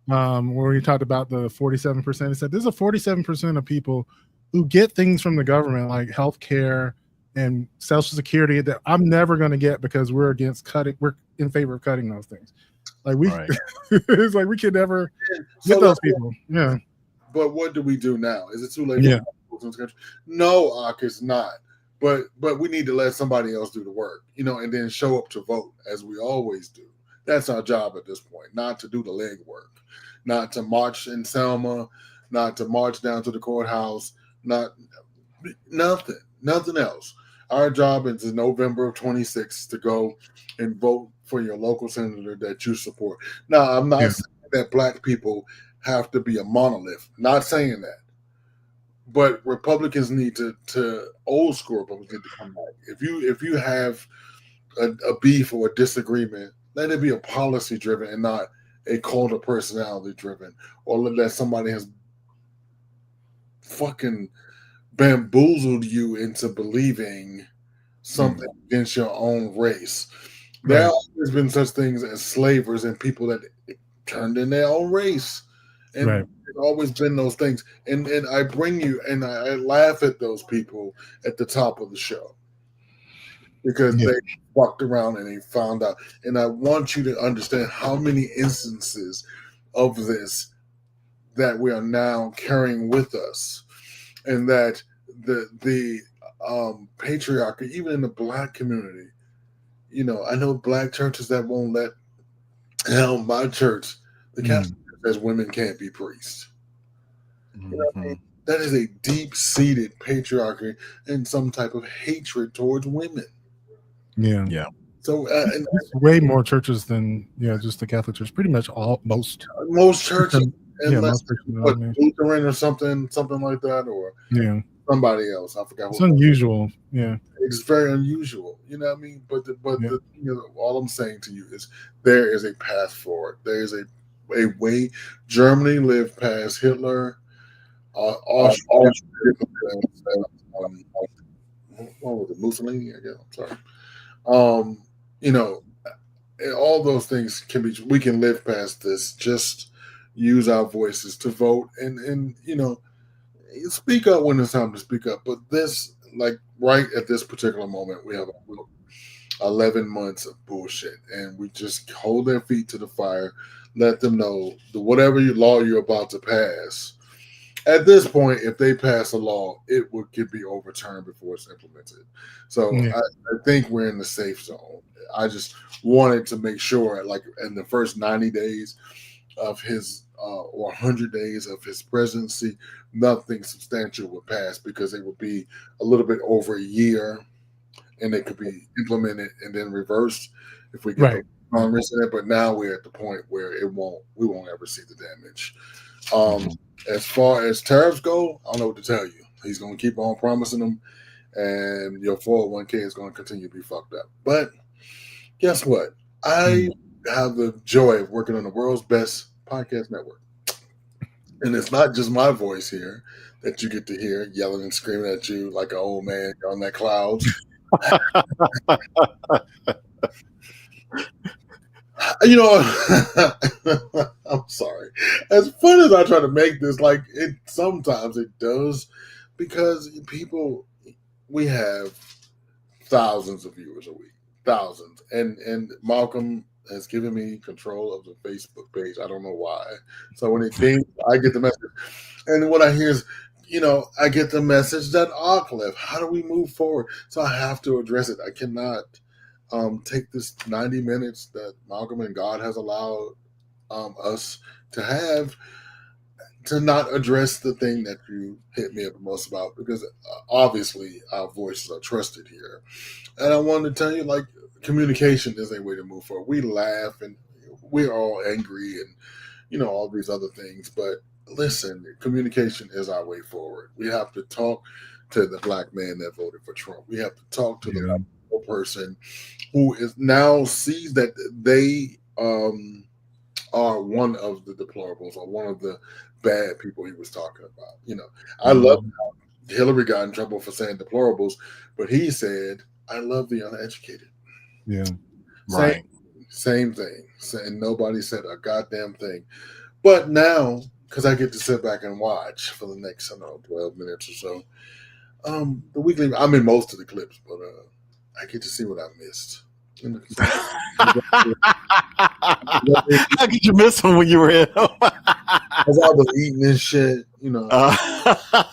where he talked about the 47%. He said there's a 47% of people who get things from the government like health care and Social Security that I'm never going to get because we're against cutting. We're in favor of cutting those things. Like we, it's like we could never get those people. Yeah. But what do we do now? Is it too late? Yeah. No, Ak, it's not. But we need to let somebody else do the work, and then show up to vote as we always do. That's our job at this point, not to do the legwork, not to march in Selma, not to march down to the courthouse, nothing else. Our job is in November of 26 to go and vote for your local senator that you support. Now, I'm not saying that black people have to be a monolith. Not saying that. But Republicans need to old school Republicans need to come back. If you have a beef or a disagreement, let it be a policy driven and not a cult of personality driven, or that somebody has fucking bamboozled you into believing something against your own race. There have always been such things as slavers and people that turned in their own race. And there's always been those things. And I bring you and I laugh at those people at the top of the show because they walked around and they found out. And I want you to understand how many instances of this that we are now carrying with us, and that the patriarchy, even in the black community, I know black churches that won't let my church, the Catholic Church, says women can't be priests. You know what I mean? That is a deep-seated patriarchy and some type of hatred towards women. Yeah. So it's way more churches than just the Catholic Church. Pretty much most churches, unless Lutheran or something like that, or somebody else. I forgot. It's unusual. Yeah, it's very unusual. You know what I mean? But all I'm saying to you is there is a path forward. There is a way. Germany lived past Hitler. Austria, what was it? Mussolini? I guess. I'm sorry. All those things we can live past this. Just use our voices to vote and speak up when it's time to speak up. But this, like right at this particular moment, we have 11 months of bullshit, and we just hold their feet to the fire. Let them know that whatever law you're about to pass, at this point, if they pass a law, it could be overturned before it's implemented. So I think we're in the safe zone. I just wanted to make sure, like in the first 90 days of his or 100 days of his presidency, nothing substantial would pass because it would be a little bit over a year and it could be implemented and then reversed if we get the Congress in it. But now we're at the point where we won't ever see the damage. As far as tariffs go, I don't know what to tell you. He's going to keep on promising them, and your 401k is going to continue to be fucked up. But guess what? I have the joy of working on the world's best podcast network. And it's not just my voice here that you get to hear yelling and screaming at you like an old man on that cloud. You know, I'm sorry. As fun as I try to make this, like it sometimes it does, because we have thousands of viewers a week, thousands, and Malcolm has given me control of the Facebook page. I don't know why. So when it dings, I get the message, and what I hear is, I get the message that Cliff, how do we move forward? So I have to address it. I cannot take this 90 minutes that Malcolm and God has allowed us to have to not address the thing that you hit me up the most about, because obviously our voices are trusted here. And I wanted to tell you, like, communication is a way to move forward. We laugh and we're all angry and, all these other things. But listen, communication is our way forward. We have to talk to the black man that voted for Trump. We have to talk to the person who is now sees that they are one of the deplorables or one of the bad people he was talking about. I love how Hillary got in trouble for saying deplorables, but he said, I love the uneducated. Yeah. Right. Same thing. And nobody said a goddamn thing. But now, because I get to sit back and watch for the next, 12 minutes or so, the weekly, I'm in most of the clips, but I get to see what I missed. How could you miss them when you were in? Because I was eating this shit, in the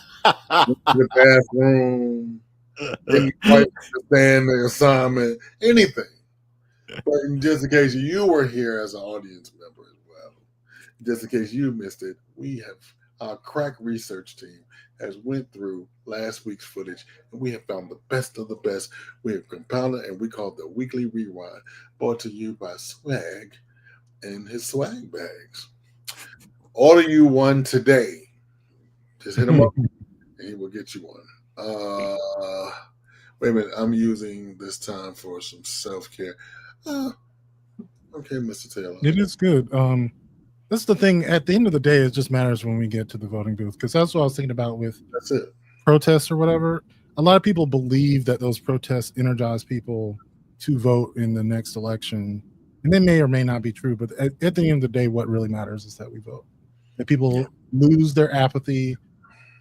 bathroom, didn't quite understand the assignment, anything. But just in case you were here as an audience member as well, just in case you missed it, we have our crack research team has went through last week's footage, and we have found the best of the best. We have compiled it, and we call it the Weekly Rewind, brought to you by Swag and his swag bags. Order you one today. Just hit him up, and he will get you one. Wait a minute. I'm using this time for some self-care. Okay, Mr. Taylor. It is good. That's the thing. At the end of the day, it just matters when we get to the voting booth, because that's what I was thinking about with protests or whatever. A lot of people believe that those protests energize people to vote in the next election, and they may or may not be true. But at the end of the day, what really matters is that we vote. That people lose their apathy.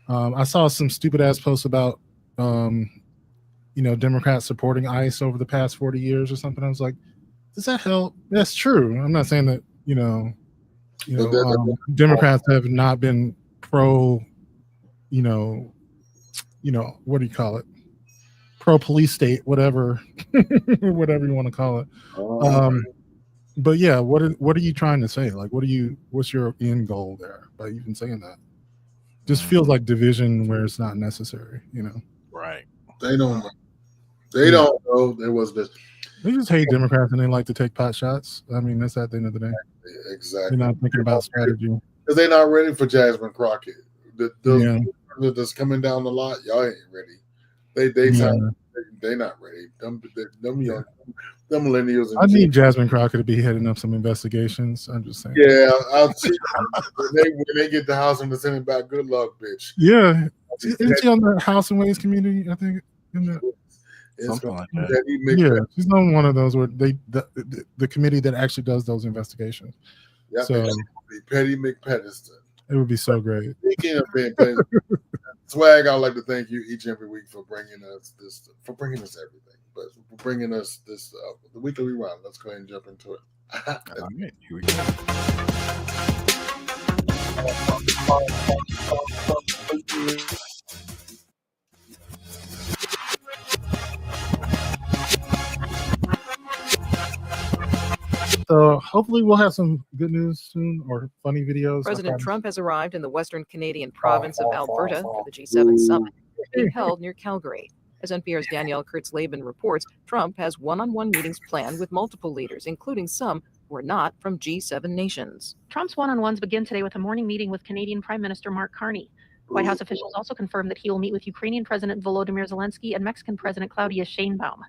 I saw some stupid ass posts about Democrats supporting ICE over the past 40 years or something. I was like, does that help? That's true. I'm not saying that Democrats have not been pro, what do you call it? Pro police state, whatever, whatever you want to call it. But yeah, what are you trying to say? Like, what's your end goal there by even saying that? Just feels like division where it's not necessary, Right. They don't know there was this. They just hate Democrats and they like to take pot shots. I mean, that's at the end of the day. Exactly. They're not thinking about strategy. Because they're not ready for Jasmine Crockett. That's coming down the lot, y'all ain't ready. They're not ready. Them millennials. I need Jasmine Crockett to be heading up some investigations. I'm just saying. Yeah, I'll see. when they get the House and the Senate back, good luck, bitch. Yeah. Isn't she on the House and Ways Committee, I think? Something like that. Yeah, she's on one of those where the committee that actually does those investigations. Yeah, so Petty McPedeston. It would be so great. Speaking of being Petty, Swag, I'd like to thank you each and every week for bringing us everything, but for bringing us this the Weekly Rewind. Let's go ahead and jump into it. All right, here we go. So hopefully we'll have some good news soon or funny videos. President Trump has arrived in the Western Canadian province of Alberta for the G7 summit being held near Calgary. As NPR's Danielle Kurtz-Laban reports, Trump has one-on-one meetings planned with multiple leaders, including some who are not from G7 nations. Trump's one-on-ones begin today with a morning meeting with Canadian Prime Minister Mark Carney. White House officials also confirmed that he will meet with Ukrainian President Volodymyr Zelensky and Mexican President Claudia Sheinbaum.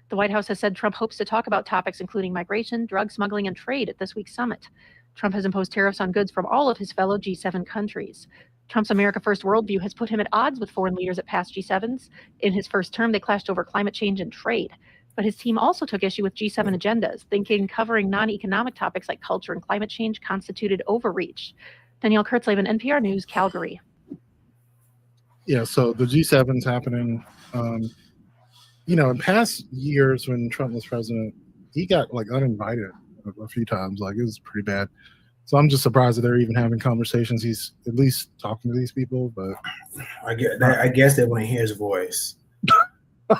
The White House has said Trump hopes to talk about topics including migration, drug smuggling, and trade at this week's summit. Trump has imposed tariffs on goods from all of his fellow G7 countries. Trump's America First worldview has put him at odds with foreign leaders at past G7s. In his first term, they clashed over climate change and trade. But his team also took issue with G7 agendas, thinking covering non-economic topics like culture and climate change constituted overreach. Danielle Kurtzleben, NPR News, Calgary. Yeah, so the G7's happening. In past years when Trump was president, he got uninvited a few times. It was pretty bad. So I'm just surprised that they're even having conversations. He's at least talking to these people, but I guess they want to hear his voice. I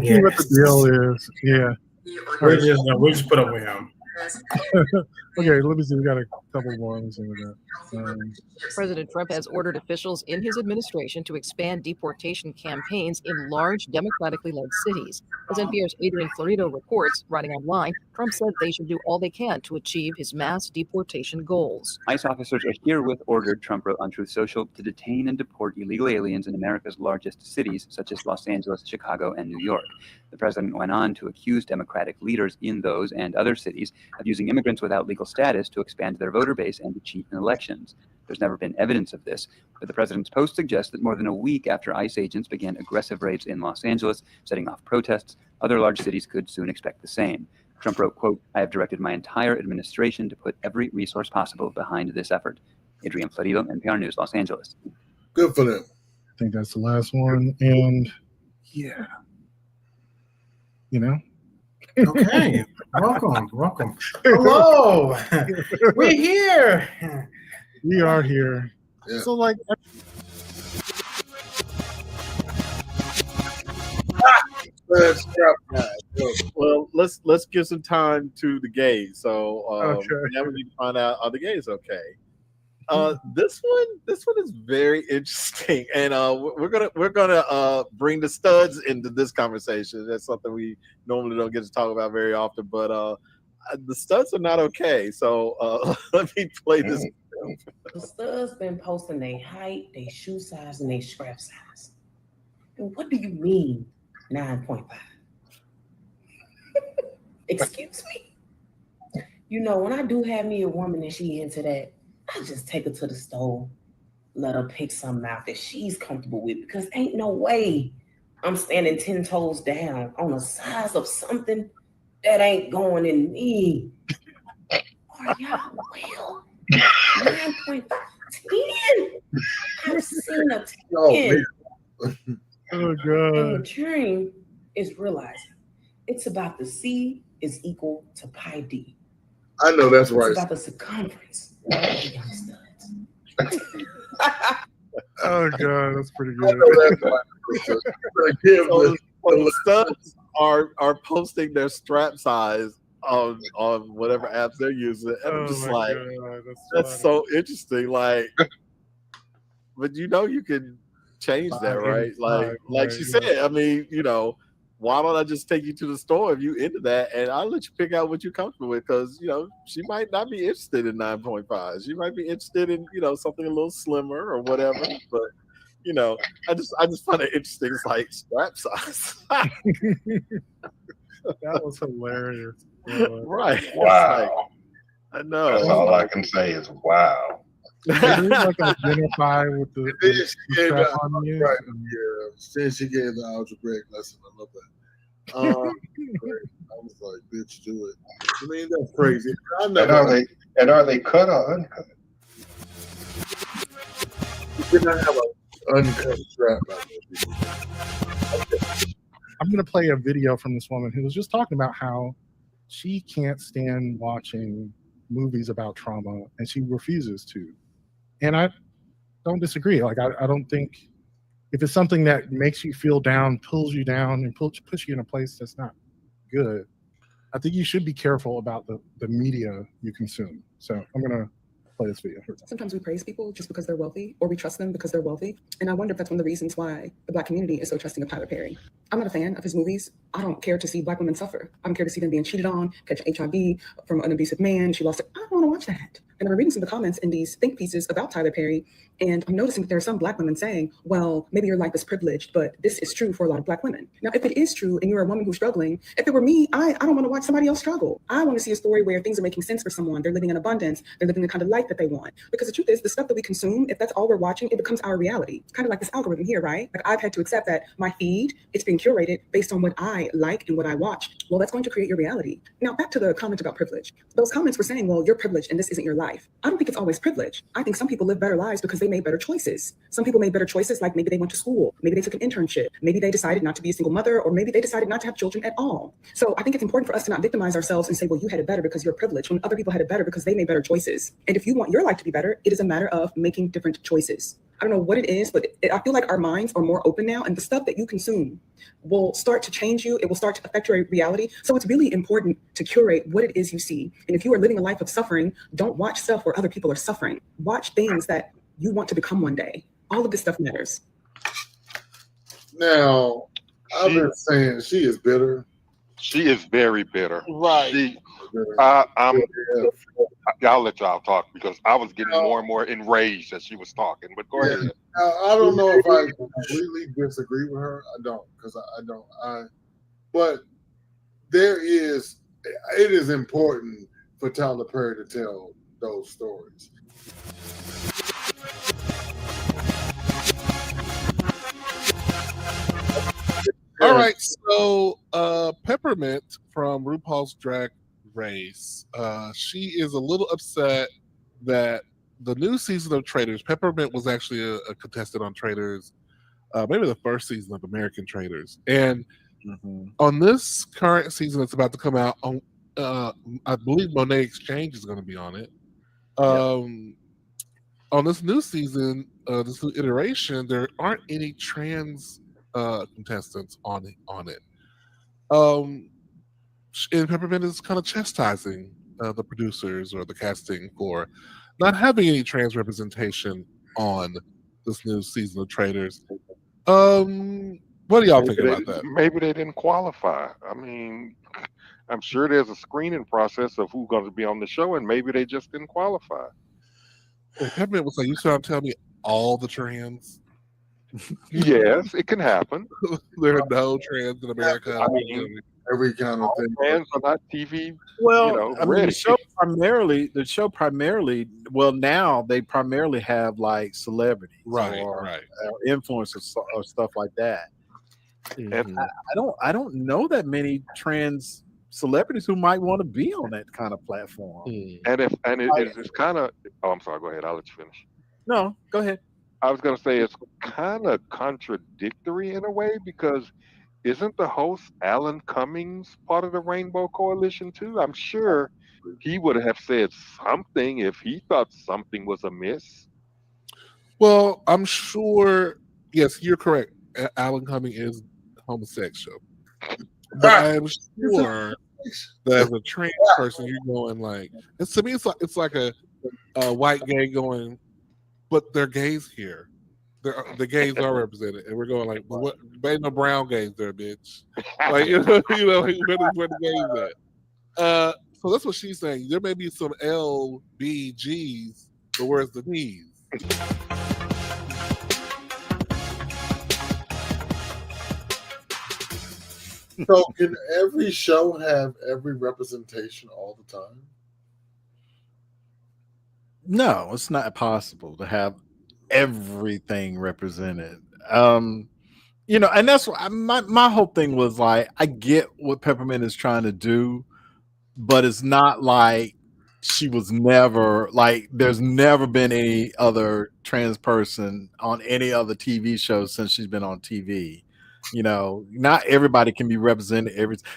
guess what the deal is. Yeah, we'll just put up with him. Okay, let me see. We got a couple more. Let me see what that. President Trump has ordered officials in his administration to expand deportation campaigns in large democratically led cities. As NPR's Adrian Florido reports, writing online, Trump said they should do all they can to achieve his mass deportation goals. ICE officers are herewith ordered, Trump wrote on Truth Social, to detain and deport illegal aliens in America's largest cities, such as Los Angeles, Chicago, and New York. The president went on to accuse Democratic leaders in those and other cities of using immigrants without legal status to expand their voter base and to cheat in elections. There's never been evidence of this, but the president's post suggests that more than a week after ICE agents began aggressive raids in Los Angeles, setting off protests, other large cities could soon expect the same. Trump wrote, quote, "I have directed my entire administration to put every resource possible behind this effort." Adrian Florido, NPR News, Los Angeles. Good for them. I think that's the last one. And yeah, Okay, welcome. Hello, we're here. We are here. Yeah. So well, let's give some time to the gays. So now we need to find out, are the gays okay? This one is very interesting, and we're gonna bring the studs into this conversation. That's something we normally don't get to talk about very often, but the studs are not okay. So let me play this. The studs been posting their height, their shoe size, and their scrap size. And what do you mean 9.5? Excuse me? When I do have me a woman and she into that, I just take her to the store, let her pick something out that she's comfortable with, because ain't no way I'm standing 10 toes down on the size of something that ain't going in me. Are y'all well? 9.5, 10. I've seen a 10. Oh, God. And maturing is realizing it's about the C is equal to pi D. I know that's right. It's about the circumference. Oh, God, that's pretty good. So the studs are posting their strap size on whatever apps they're using, and I'm just like, God, that's so interesting. But you can change that, right? Like she said, I mean, why don't I just take you to the store if you into that, and I'll let you pick out what you're comfortable with, because she might not be interested in 9.5. She might be interested in something a little slimmer or whatever. But I just find it interesting. It's like strap size. That was hilarious. Right? Wow. I know. That's all I can say is wow. Identify with the strap on you. Right. Yeah. Since she gave the algebraic lesson, I love that. I was like, bitch, do it. I mean, that's crazy. And are they cut or uncut? You did not have an uncut strap. I'm going to play a video from this woman who was just talking about how she can't stand watching movies about trauma, and she refuses to. And I don't disagree. I don't think if it's something that makes you feel down, pulls you down, and puts you in a place that's not good, I think you should be careful about the media you consume. So I'm going to play this video. Sometimes we praise people just because they're wealthy, or we trust them because they're wealthy. And I wonder if that's one of the reasons why the Black community is so trusting of Tyler Perry. I'm not a fan of his movies. I don't care to see Black women suffer. I don't care to see them being cheated on, catch HIV from an abusive man. She lost it. I don't want to watch that. And I'm reading some of the comments in these think pieces about Tyler Perry, and I'm noticing that there are some Black women saying, well, maybe your life is privileged, but this is true for a lot of Black women. Now, if it is true and you're a woman who's struggling, if it were me, I don't want to watch somebody else struggle. I want to see a story where things are making sense for someone. They're living in abundance. They're living the kind of life that they want. Because the truth is, the stuff that we consume, if that's all we're watching, it becomes our reality. It's kind of like this algorithm here, right? Like I've had to accept that my feed, it's being curated based on what I like and what I watch. Well, that's going to create your reality. Now, back to the comment about privilege. Those comments were saying, well, you're privileged and this isn't your life. I don't think it's always privilege. I think some people live better lives because they made better choices. Some people made better choices, like maybe they went to school, maybe they took an internship, maybe they decided not to be a single mother, or maybe they decided not to have children at all. So I think it's important for us to not victimize ourselves and say, well, you had it better because you're privileged, when other people had it better because they made better choices. And if you want your life to be better, it is a matter of making different choices. I don't know what it is, but I feel like our minds are more open now, and the stuff that you consume will start to change you. It will start to affect your reality. So it's really important to curate what it is you see. And if you are living a life of suffering, don't watch stuff where other people are suffering. Watch things that you want to become one day. All of this stuff matters. Now, I've been saying she is bitter. She is very bitter. Right. I'll let y'all talk because I was getting more and more enraged as she was talking. But go ahead. I don't know if I completely disagree with her. I don't, because I don't. But it is important for Tyler Perry to tell those stories. All right, so Peppermint from RuPaul's Drag Race, she is a little upset that the new season of Traitors, Peppermint was actually a contestant on Traitors, maybe the first season of American Traitors, and on this current season that's about to come out, I believe Monet Exchange is going to be on it. On this new season, this new iteration, there aren't any trans contestants on it. And Peppermint is kind of chastising the producers or the casting for not having any trans representation on this new season of Traitors. What do y'all think about that? Maybe they didn't qualify. I mean, I'm sure there's a screening process of who's going to be on the show, and maybe they just didn't qualify. Peppermint was like, "You trying to tell me all the trans?" Yes, it can happen. There are no trans in America. I mean, every kind of thing. Trans are not TV. Well, I mean, ready. the show primarily. Well, now they primarily have like celebrities, or influencers or stuff like that. And I don't know that many trans celebrities who might want to be on that kind of platform. And it's kind of. Oh, I'm sorry. Go ahead. I'll let you finish. No, go ahead. I was going to say it's kind of contradictory in a way because isn't the host Alan Cummings part of the Rainbow Coalition too? I'm sure he would have said something if he thought something was amiss. Well, I'm sure. Yes, you're correct. Alan Cummings is homosexual, but I'm sure that as a trans person, you're going like. To me, it's like a white gay going. But they're gays here. The gays are represented, and we're going like, well, "But ain't no brown gays there, bitch." Like like, where the gays at? So that's what she's saying. There may be some LBGs, but where's the D's? So can every show have every representation all the time? No, it's not possible to have everything represented. And that's what my whole thing was like, I get what Peppermint is trying to do, but it's not like she was never like there's never been any other trans person on any other TV show since she's been on TV. Not everybody can be represented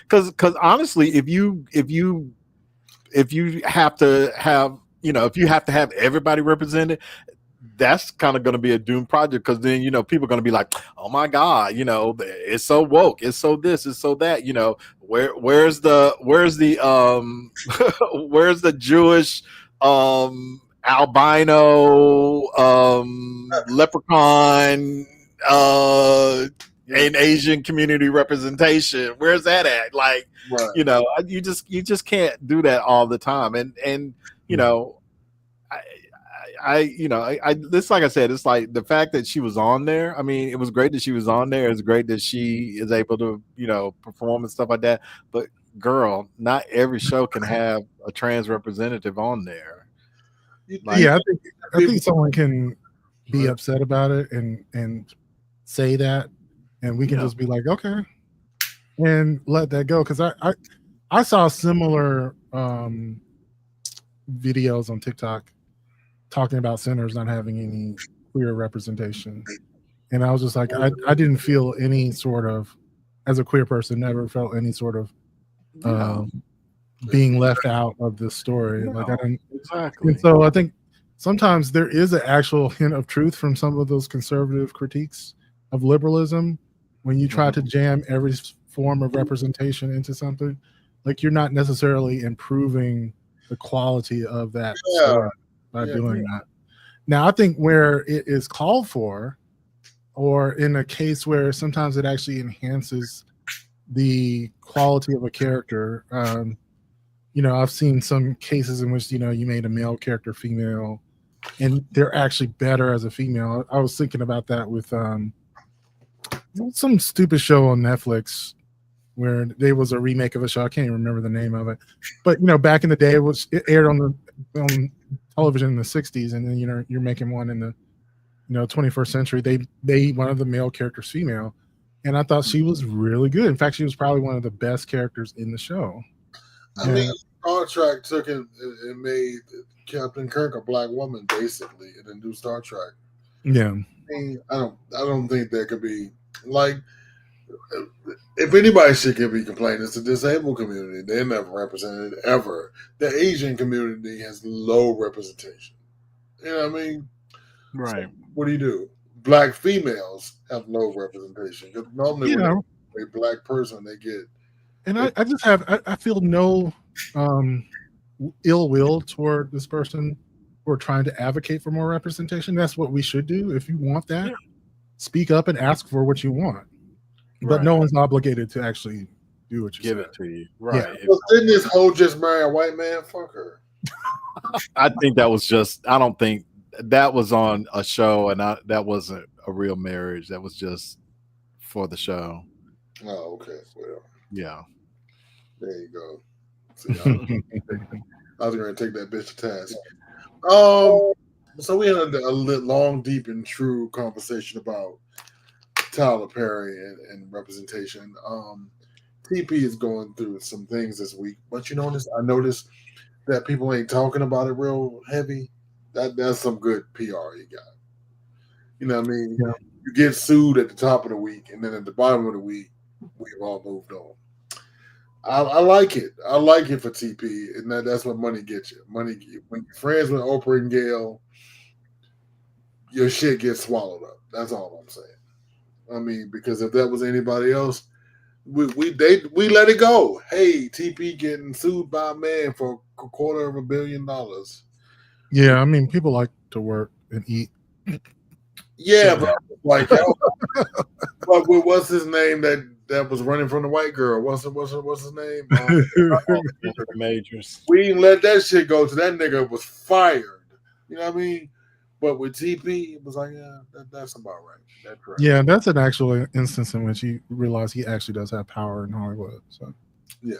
because honestly, if you have to have if you have to have everybody represented, that's kind of going to be a doomed project because then people are going to be like, oh my god, it's so woke, it's so this, it's so that. Where's the where's the Jewish albino, leprechaun, and Asian community representation. Where's that at? Like, you know, you just can't do that all the time. And you know, this, like I said, it's like the fact that she was on there. I mean, it was great that she was on there. It's great that she is able to, you know, perform and stuff like that. But girl, not every show can have a trans representative on there. Like, yeah, I think someone can be upset about it and say that, and we can just be like, okay, and let that go. Because I saw similar videos on TikTok talking about centers not having any queer representation, and I was just like, I didn't feel any sort of, as a queer person, never felt any sort of being left out of this story. Like I didn't exactly. And so I think sometimes there is an actual hint of truth from some of those conservative critiques of liberalism when you try to jam every form of representation into something. Like you're not necessarily improving the quality of that story by doing that. Now, I think where it is called for, or in a case where sometimes it actually enhances the quality of a character. You know, I've seen some cases in which, you know, you made a male character female and they're actually better as a female. I was thinking about that with some stupid show on Netflix where there was a remake of a show. I can't even remember the name of it, but you know, back in the day, it aired on television in the 60s, and then you know, you're making one in the 21st century. They one of the male characters female, and I thought she was really good. In fact, she was probably one of the best characters in the show. I mean, Star Trek took it and made Captain Kirk a black woman, basically, in the new Star Trek. Yeah, I don't think there could be, like, if anybody should be complaining, it's the disabled community. They're never represented ever. The Asian community has low representation. You know what I mean? Right. So what do? Black females have low representation. Because normally when a black person, they get. And I feel no ill will toward this person who are trying to advocate for more representation. That's what we should do. If you want that, speak up and ask for what you want. But no one's obligated to actually do what you give said. it to you. Right. Yeah. Well, didn't this hoe just marry a white man? Fuck her. I think that was just, I don't think that was on a show, and that wasn't a real marriage. That was just for the show. Oh, okay. Well, yeah. There you go. See, I was going to take that bitch to task. So we had a long, deep, and true conversation about Tyler Perry and representation. TP is going through some things this week, but you notice, I noticed that people ain't talking about it real heavy. That's some good PR you got. You know what I mean? Yeah. You get sued at the top of the week, and then at the bottom of the week, we've all moved on. I like it. I like it for TP, and that's what money gets you. When you're friends with Oprah and Gail, your shit gets swallowed up. That's all I'm saying. I mean, because if that was anybody else, we let it go. Hey, TP getting sued by a man for $250 million. Yeah, I mean, people like to work and eat. Yeah, but like, but what's his name that was running from the white girl? What's his name? Majors. We didn't let that shit go till that nigga was fired. You know what I mean? But with TP, it was like, yeah, that's about right. That's right. Yeah, that's an actual instance in which he realized he actually does have power in Hollywood. So yeah,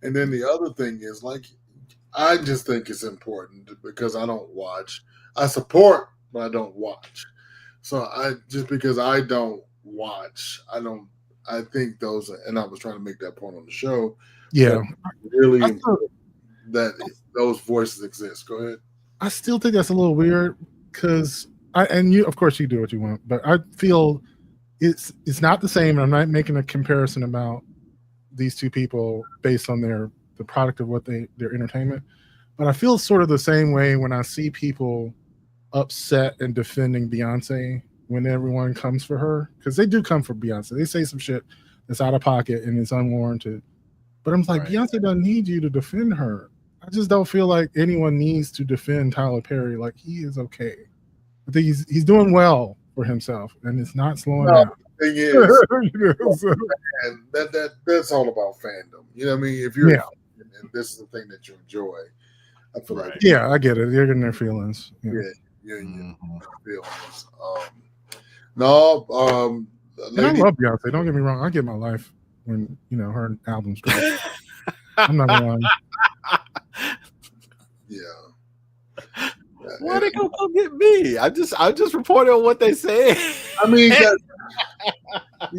and then the other thing is, like, I just think it's important because I don't watch. I support, but I don't watch. So because I don't watch, I think those, and I was trying to make that point on the show. Yeah, really important that those voices exist. Go ahead. I still think that's a little weird because you, of course, you do what you want, but I feel it's not the same. I'm not making a comparison about these two people based on the product of what their entertainment, but I feel sort of the same way when I see people upset and defending Beyonce when everyone comes for her, because they do come for Beyonce. They say some shit that's out of pocket and it's unwarranted, but I'm like, Beyonce doesn't need you to defend her. I just don't feel like anyone needs to defend Tyler Perry. Like, he is okay. I think he's doing well for himself, and it's not slowing down. The thing is, You know, so- and that's all about fandom. You know what I mean? If you're Yeah. and this is the thing that you enjoy, I feel like Yeah, I get it. They're getting their feelings. Yeah. you're in your feelings. No, And I love Beyonce. Don't get me wrong. I get my life when her albums drop. I'm not gonna lie. Yeah. Why they gonna come get me? I just reported on what they said. I mean,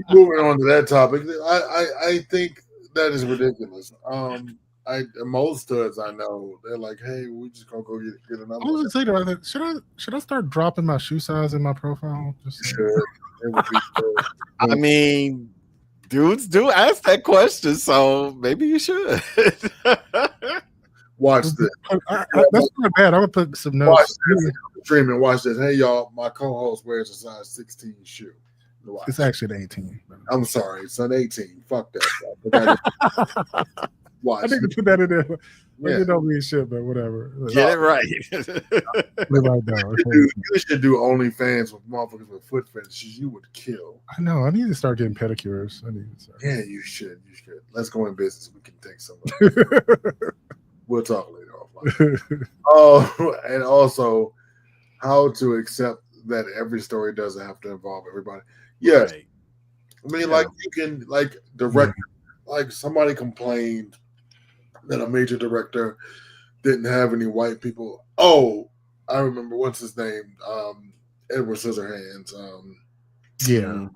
moving on to that topic, I think that is ridiculous. Most studs I know, they're like, "Hey, we just gonna go get another." I was gonna say to her, should I start dropping my shoe size in my profile? Just Should. It would be good. I mean, dudes do ask that question, so maybe you should. Watch this. That's not bad. I'm gonna put some Watch notes. this. Stream and watch this. Hey, y'all, my co-host wears a size 16 shoe. Watch. It's actually an 18. I'm sorry, it's an 18. Fuck that. Watch. I need to put that in there. Yeah. It don't mean shit, but whatever. Get it right. You should do OnlyFans with motherfuckers with foot fetishes. You would kill. I know. I need to start getting pedicures. Yeah, you should. You should. Let's go in business. We can take some. We'll talk later offline. Oh, and also how to accept that every story doesn't have to involve everybody. Yes. Right. I mean, like you can direct, like somebody complained that a major director didn't have any white people. Oh, I remember what's his name? Edward Scissorhands. Yeah.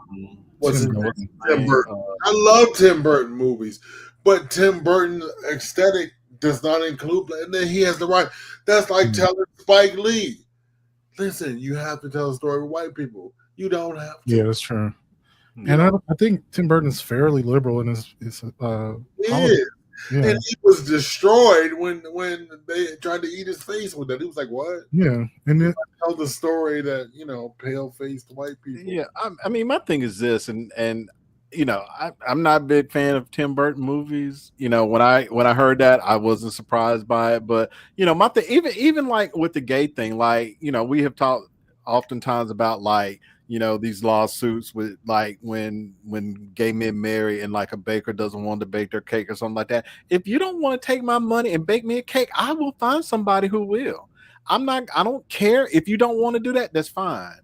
What's his name? Tim Burton. I love Tim Burton movies, but Tim Burton aesthetic does not include, and then he has the right. That's like telling Spike Lee, listen, you have to tell a story with white people. You don't have to. Yeah, that's true. And I think Tim Burton's fairly liberal in his He is. Yeah. And he was destroyed when they tried to eat his face with that. He was like, "What?" Yeah, and then tell the story that pale faced white people. Yeah, I mean, my thing is this, and I'm not a big fan of Tim Burton movies. When I heard that, I wasn't surprised by it. But my thing, even like with the gay thing, like we have talked oftentimes about like these lawsuits with like when gay men marry and like a baker doesn't want to bake their cake or something like that. If you don't want to take my money and bake me a cake, I will find somebody who will. I don't care if you don't want to do that. That's fine.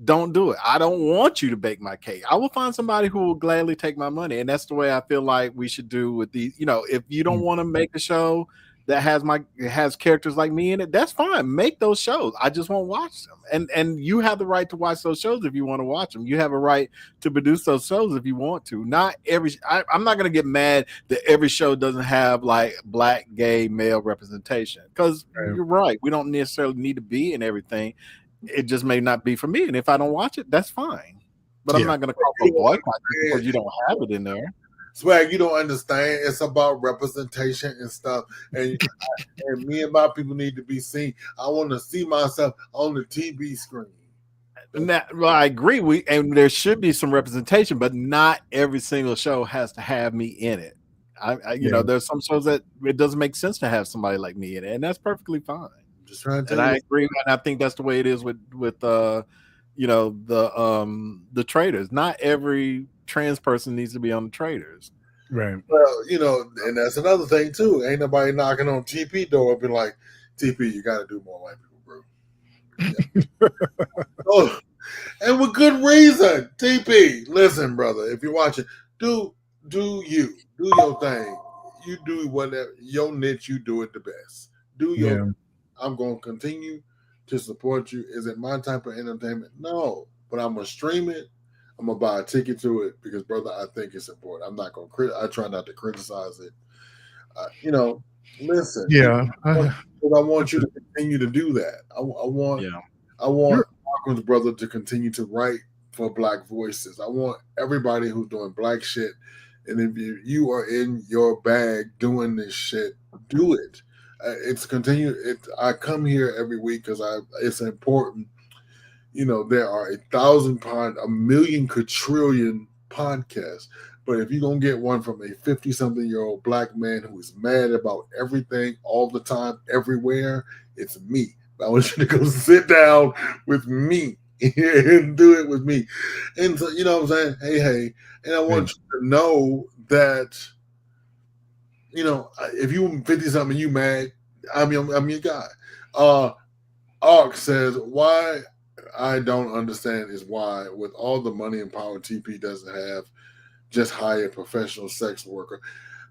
Don't do it. I don't want you to bake my cake. I will find somebody who will gladly take my money. And that's the way I feel like we should do with these. If you don't want to make a show that has characters like me in it, that's fine. Make those shows. I just won't watch them. And you have the right to watch those shows if you want to watch them. You have a right to produce those shows if you want to. Not every. I'm not going to get mad that every show doesn't have like black, gay, male representation, because you're right. We don't necessarily need to be in everything. It just may not be for me, and if I don't watch it, that's fine. But I'm not going to call for a boycott because you don't have it in there. Swag, you don't understand. It's about representation and stuff, and me and my people need to be seen. I want to see myself on the TV screen. I agree. And there should be some representation, but not every single show has to have me in it. There's some shows that it doesn't make sense to have somebody like me in it, and that's perfectly fine. Just trying to. And I agree, and I think that's the way it is with the traders. Not every trans person needs to be on the traders. Right. Well, and that's another thing too. Ain't nobody knocking on TP door and be like, TP, you got to do more white people, bro. Yeah. And with good reason. TP, listen, brother, if you're watching, do your thing. You do whatever your niche. You do it the best. Do your. Yeah. I'm going to continue to support you. Is it my type of entertainment? No, but I'm going to stream it. I'm going to buy a ticket to it because, brother, I think it's important. I'm not going to I try not to criticize it. Listen. Yeah. I want you to continue to do that. I want Malcolm's brother to continue to write for Black voices. I want everybody who's doing Black shit. And if you are in your bag doing this shit, do it. It's continue. I come here every week because it's important. There are 1,000 a million quadrillion podcasts, But if you're gonna get one from a 50-something-year-old black man who is mad about everything all the time, everywhere, it's me. I want you to go sit down with me and do it with me. And so, you know what I'm saying? Hey. And I want you to know that, you know, if you 50-something, you mad, I'm your guy. Ark says, why I don't understand is why, with all the money and power TP doesn't have, just hire a professional sex worker.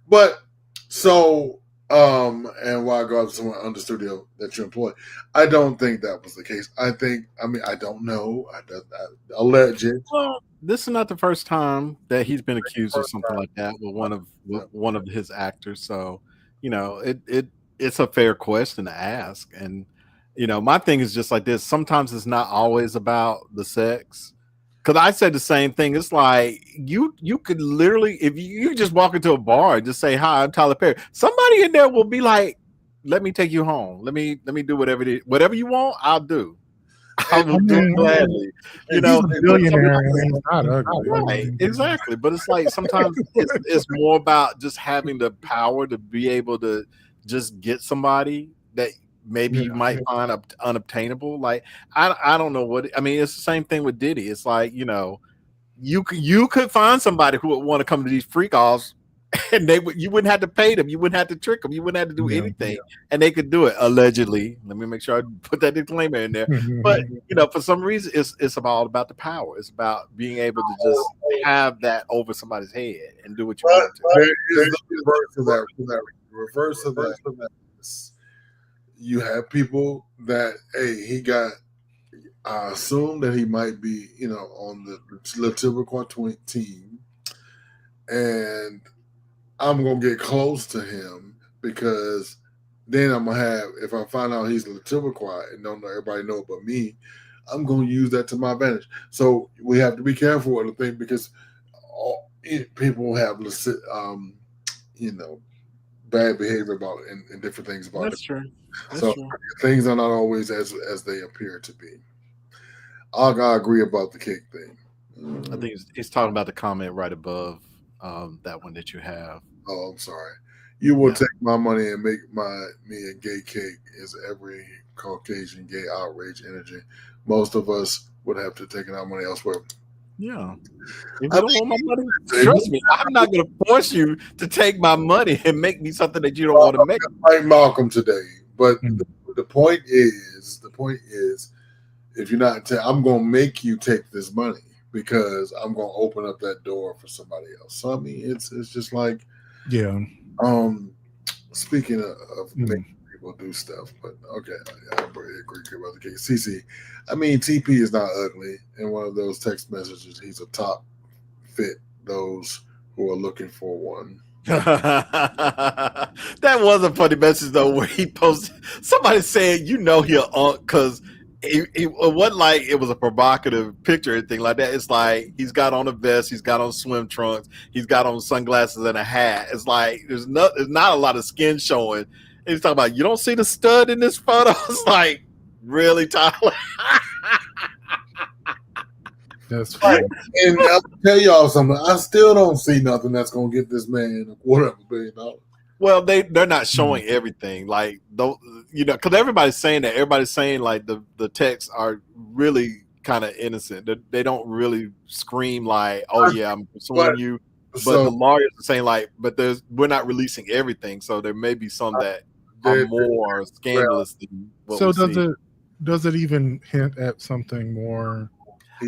But so, and why go after someone under studio that you employ? I don't think that was the case. I don't know. Alleged. Well, this is not the first time that he's been accused of something like that with one of his actors. So, you know, it's a fair question to ask. And, you know, my thing is just like this. Sometimes it's not always about the sex. Because I said the same thing. It's like you could literally, if you just walk into a bar and just say, "Hi, I'm Tyler Perry," somebody in there will be like, "Let me take you home. Let me do whatever you want. I'll do. I will do it gladly." You know, he's a billionaire and he's not ugly. Right? Exactly. But it's like sometimes it's more about just having the power to be able to just get somebody that maybe you might find unobtainable. Like I don't know what I mean. It's the same thing with Diddy. It's like, you know, you could find somebody who would want to come to these freak offs, and you wouldn't have to pay them, you wouldn't have to trick them, you wouldn't have to do anything, and they could do it allegedly. Let me make sure I put that disclaimer in there. But you know, for some reason, it's all about the power. It's about being able to just have that over somebody's head and do what you want to. There is the reverse of that. Reverse of that. You have people that, hey, he got, I assume that he might be, you know, on the Latimer team, and I'm going to get close to him because then I'm going to have, if I find out he's Latimer and don't know everybody know but me, I'm going to use that to my advantage. So we have to be careful with the thing because people have, you know, bad behavior about and different things about That's it. true. That's so true. Things are not always as they appear to be. I agree about the cake thing. I think he's talking about the comment right above that one that you have. Oh, I'm sorry. You will take my money and make me a gay cake is every Caucasian gay outrage energy. Most of us would have to take our money elsewhere. Yeah. If you don't want my money, trust me, I'm not going to force you to take my money and make me something that you don't want to make. Like Malcolm today, but the point is, if you're not, I'm going to make you take this money because I'm going to open up that door for somebody else. So I mean, it's just like, speaking of making people do stuff, but okay, I agree about the case. CC, I mean, TP is not ugly. In one of those text messages, he's a top fit. Those who are looking for one. That was a funny message though, where he posted. Somebody said, "You know, he'll because." It wasn't like it was a provocative picture or anything like that. It's like he's got on a vest, he's got on swim trunks, he's got on sunglasses and a hat. It's like there's not a lot of skin showing. And he's talking about, you don't see the stud in this photo. It's like, really, Tyler? That's funny. And I'll tell y'all something. I still don't see nothing that's gonna get this man $250 million. Well, they're not showing everything, like, you know, because everybody's saying that. Everybody's saying like the texts are really kind of innocent. They don't really scream like, "Oh yeah, I'm pursuing you," but the lawyers are saying like, "But we're not releasing everything, so there may be some that are more scandalous than what we see." Does it even hint at something more?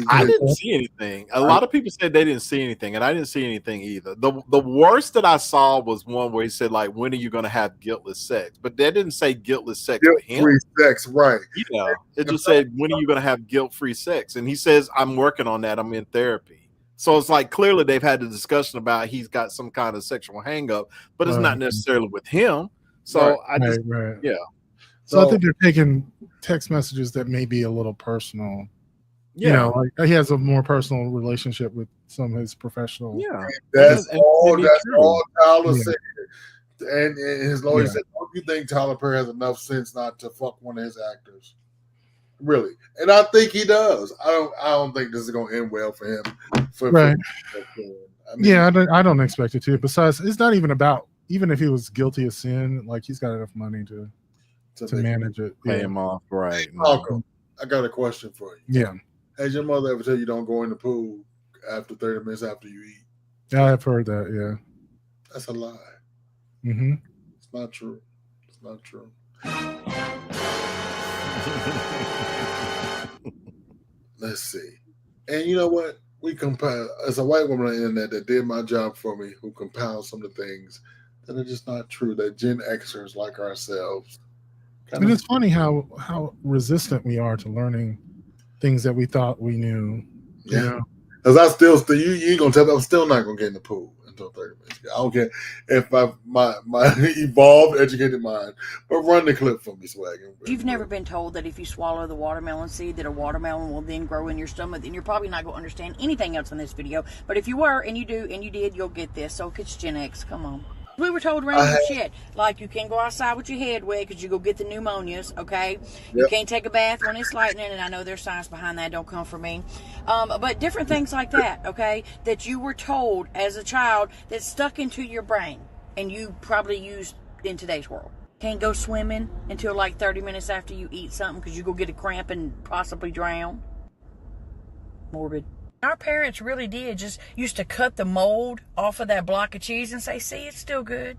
I didn't see anything. A lot of people said they didn't see anything, and I didn't see anything either. The worst that I saw was one where he said, like, when are you going to have guiltless sex? But they didn't say guiltless sex with him. Guilt-free sex, right. Yeah. It just said, when are you going to have guilt-free sex? And he says, I'm working on that. I'm in therapy. So it's like, clearly they've had the discussion about he's got some kind of sexual hang-up, but it's not necessarily with him. So yeah. So I think they're taking text messages that may be a little personal. Yeah. You know, like he has a more personal relationship with some of his professional. Yeah, that's all Tyler said. And his lawyer said, "Don't you think Tyler Perry has enough sense not to fuck one of his actors?" Really, and I think he does. I don't think this is going to end well for him. I don't expect it to. Besides, it's not even about, even if he was guilty of sin, like he's got enough money to manage it. Pay him off, right? Malcolm, I got a question for you. Yeah. Has your mother ever tell you don't go in the pool after 30 minutes after you eat? Yeah, I've heard that. Yeah. That's a lie. Mm-hmm. It's not true. It's not true. Let's see. And you know what? We compile, as a white woman on the internet that did my job for me, who compiled some of the things that are just not true, that Gen Xers like ourselves. And it's funny how resistant we are to learning things that we thought we knew. Yeah. You know? Because I still you ain't gonna tell me I'm still not gonna get in the pool until 30 minutes. I don't care if my evolved, educated mind, but run the clip for me, Swag. You've never been told that if you swallow the watermelon seed that a watermelon will then grow in your stomach, then you're probably not going to understand anything else in this video. But if you were, and you do, and you did, you'll get this. So it's Gen X. Come on. We were told random shit, like you can't go outside with your head wet because you go get the pneumonias, okay? Yep. You can't take a bath when it's lightning, and I know there's science behind that, don't come for me. But different things like that, okay, that you were told as a child that stuck into your brain, and you probably used in today's world. Can't go swimming until like 30 minutes after you eat something because you go get a cramp and possibly drown. Morbid. Our parents really did just used to cut the mold off of that block of cheese and say, see, it's still good.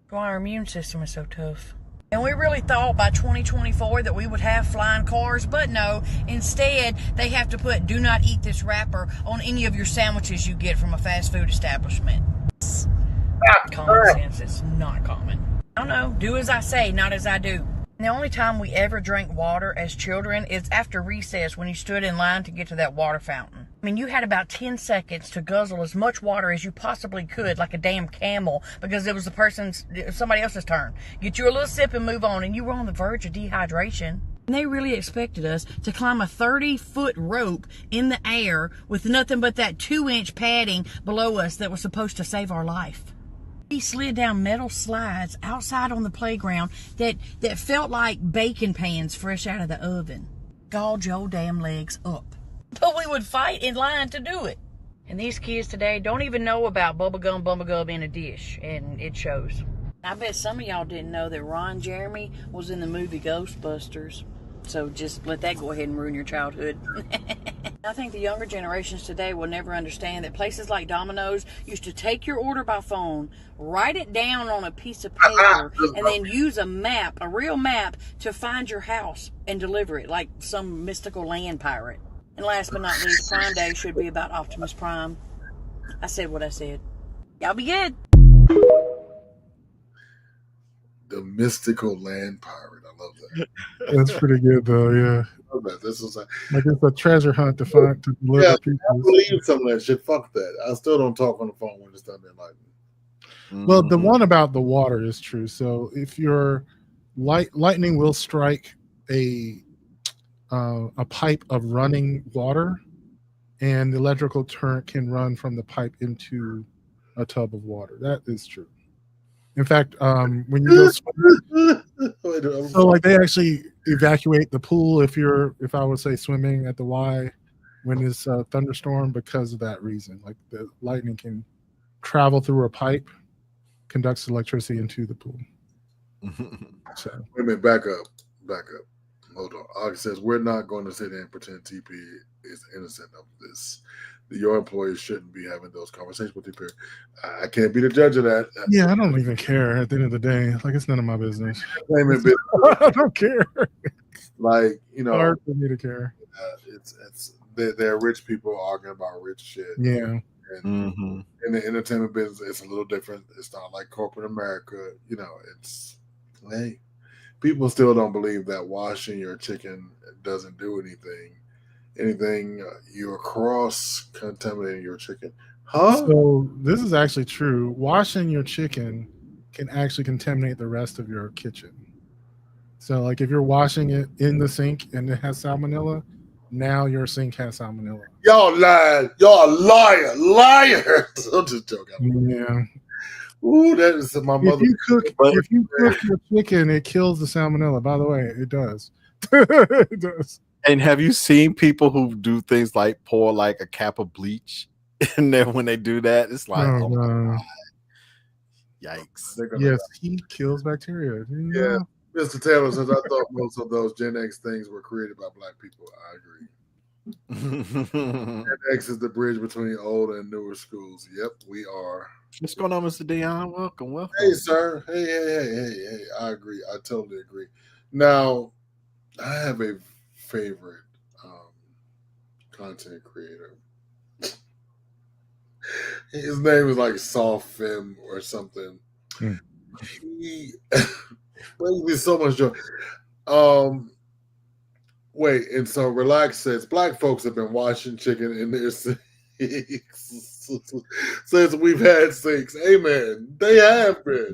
Why our immune system is so tough. And we really thought by 2024 that we would have flying cars, but no. Instead, they have to put do not eat this wrapper on any of your sandwiches you get from a fast food establishment. It's common sense. It's not common. I don't know. Do as I say, not as I do. The only time we ever drank water as children is after recess when you stood in line to get to that water fountain. I mean, you had about 10 seconds to guzzle as much water as you possibly could, like a damn camel, because it was somebody else's turn. Get you a little sip and move on, and you were on the verge of dehydration. And they really expected us to climb a 30-foot rope in the air with nothing but that 2-inch padding below us that was supposed to save our life. We slid down metal slides outside on the playground that felt like bacon pans fresh out of the oven. Galled your damn legs up. But we would fight in line to do it. And these kids today don't even know about bubblegum in a dish, and it shows. I bet some of y'all didn't know that Ron Jeremy was in the movie Ghostbusters. So just let that go ahead and ruin your childhood. I think the younger generations today will never understand that places like Domino's used to take your order by phone, write it down on a piece of paper, and then use a map, a real map, to find your house and deliver it like some mystical land pirate. And last but not least, Prime Day should be about Optimus Prime. I said what I said. Y'all be good. The mystical land pirate. I love that. That's pretty good, though. Yeah. I love that. This is like it's a treasure hunt to find to deliver people. I believe some of that shit. Fuck that. I still don't talk on the phone when it's done in lightning. Well, the one about the water is true. So if your lightning will strike a pipe of running water, and the electrical current can run from the pipe into a tub of water. That is true. In fact, when you go swimming, so like they actually evacuate the pool if I would say swimming at the Y when it's a thunderstorm because of that reason. Like the lightning can travel through a pipe, conducts electricity into the pool. So wait a minute, back up. Hold on. August says we're not going to sit there and pretend TP is innocent of this. Your employees shouldn't be having those conversations with their peers. I can't be the judge of that. Yeah, I don't even care at the end of the day. Like, it's none of my business. I don't care. Like, you know, hard for me to care. They're rich people arguing about rich shit. Yeah. And in the entertainment business, it's a little different. It's not like corporate America. You know, hey, people still don't believe that washing your chicken doesn't do anything. You're cross-contaminating your chicken. Huh? So this is actually true. Washing your chicken can actually contaminate the rest of your kitchen. So like if you're washing it in the sink and it has salmonella, now your sink has salmonella. Y'all lied. Y'all liars. I'm just joking. Yeah. Ooh, that is my mother. If you cook your chicken, it kills the salmonella. By the way, it does. It does. And have you seen people who do things like pour like a cap of bleach And then when they do that, it's like, oh my no. God. Yikes. Yes, he kills bacteria. Yeah, Mr. Taylor says I thought most of those Gen X things were created by Black people. I agree. Gen X is the bridge between old and newer schools. Yep, we are. What's going on, Mr. Dion? Welcome. Hey, sir. Hey. I agree. I totally agree. Now, I have a favorite content creator. His name is like Soft Femme or something. He brings me so much joy. Wait, and so Relax says Black folks have been washing chicken in their sinks since we've had sinks. Amen. They have been.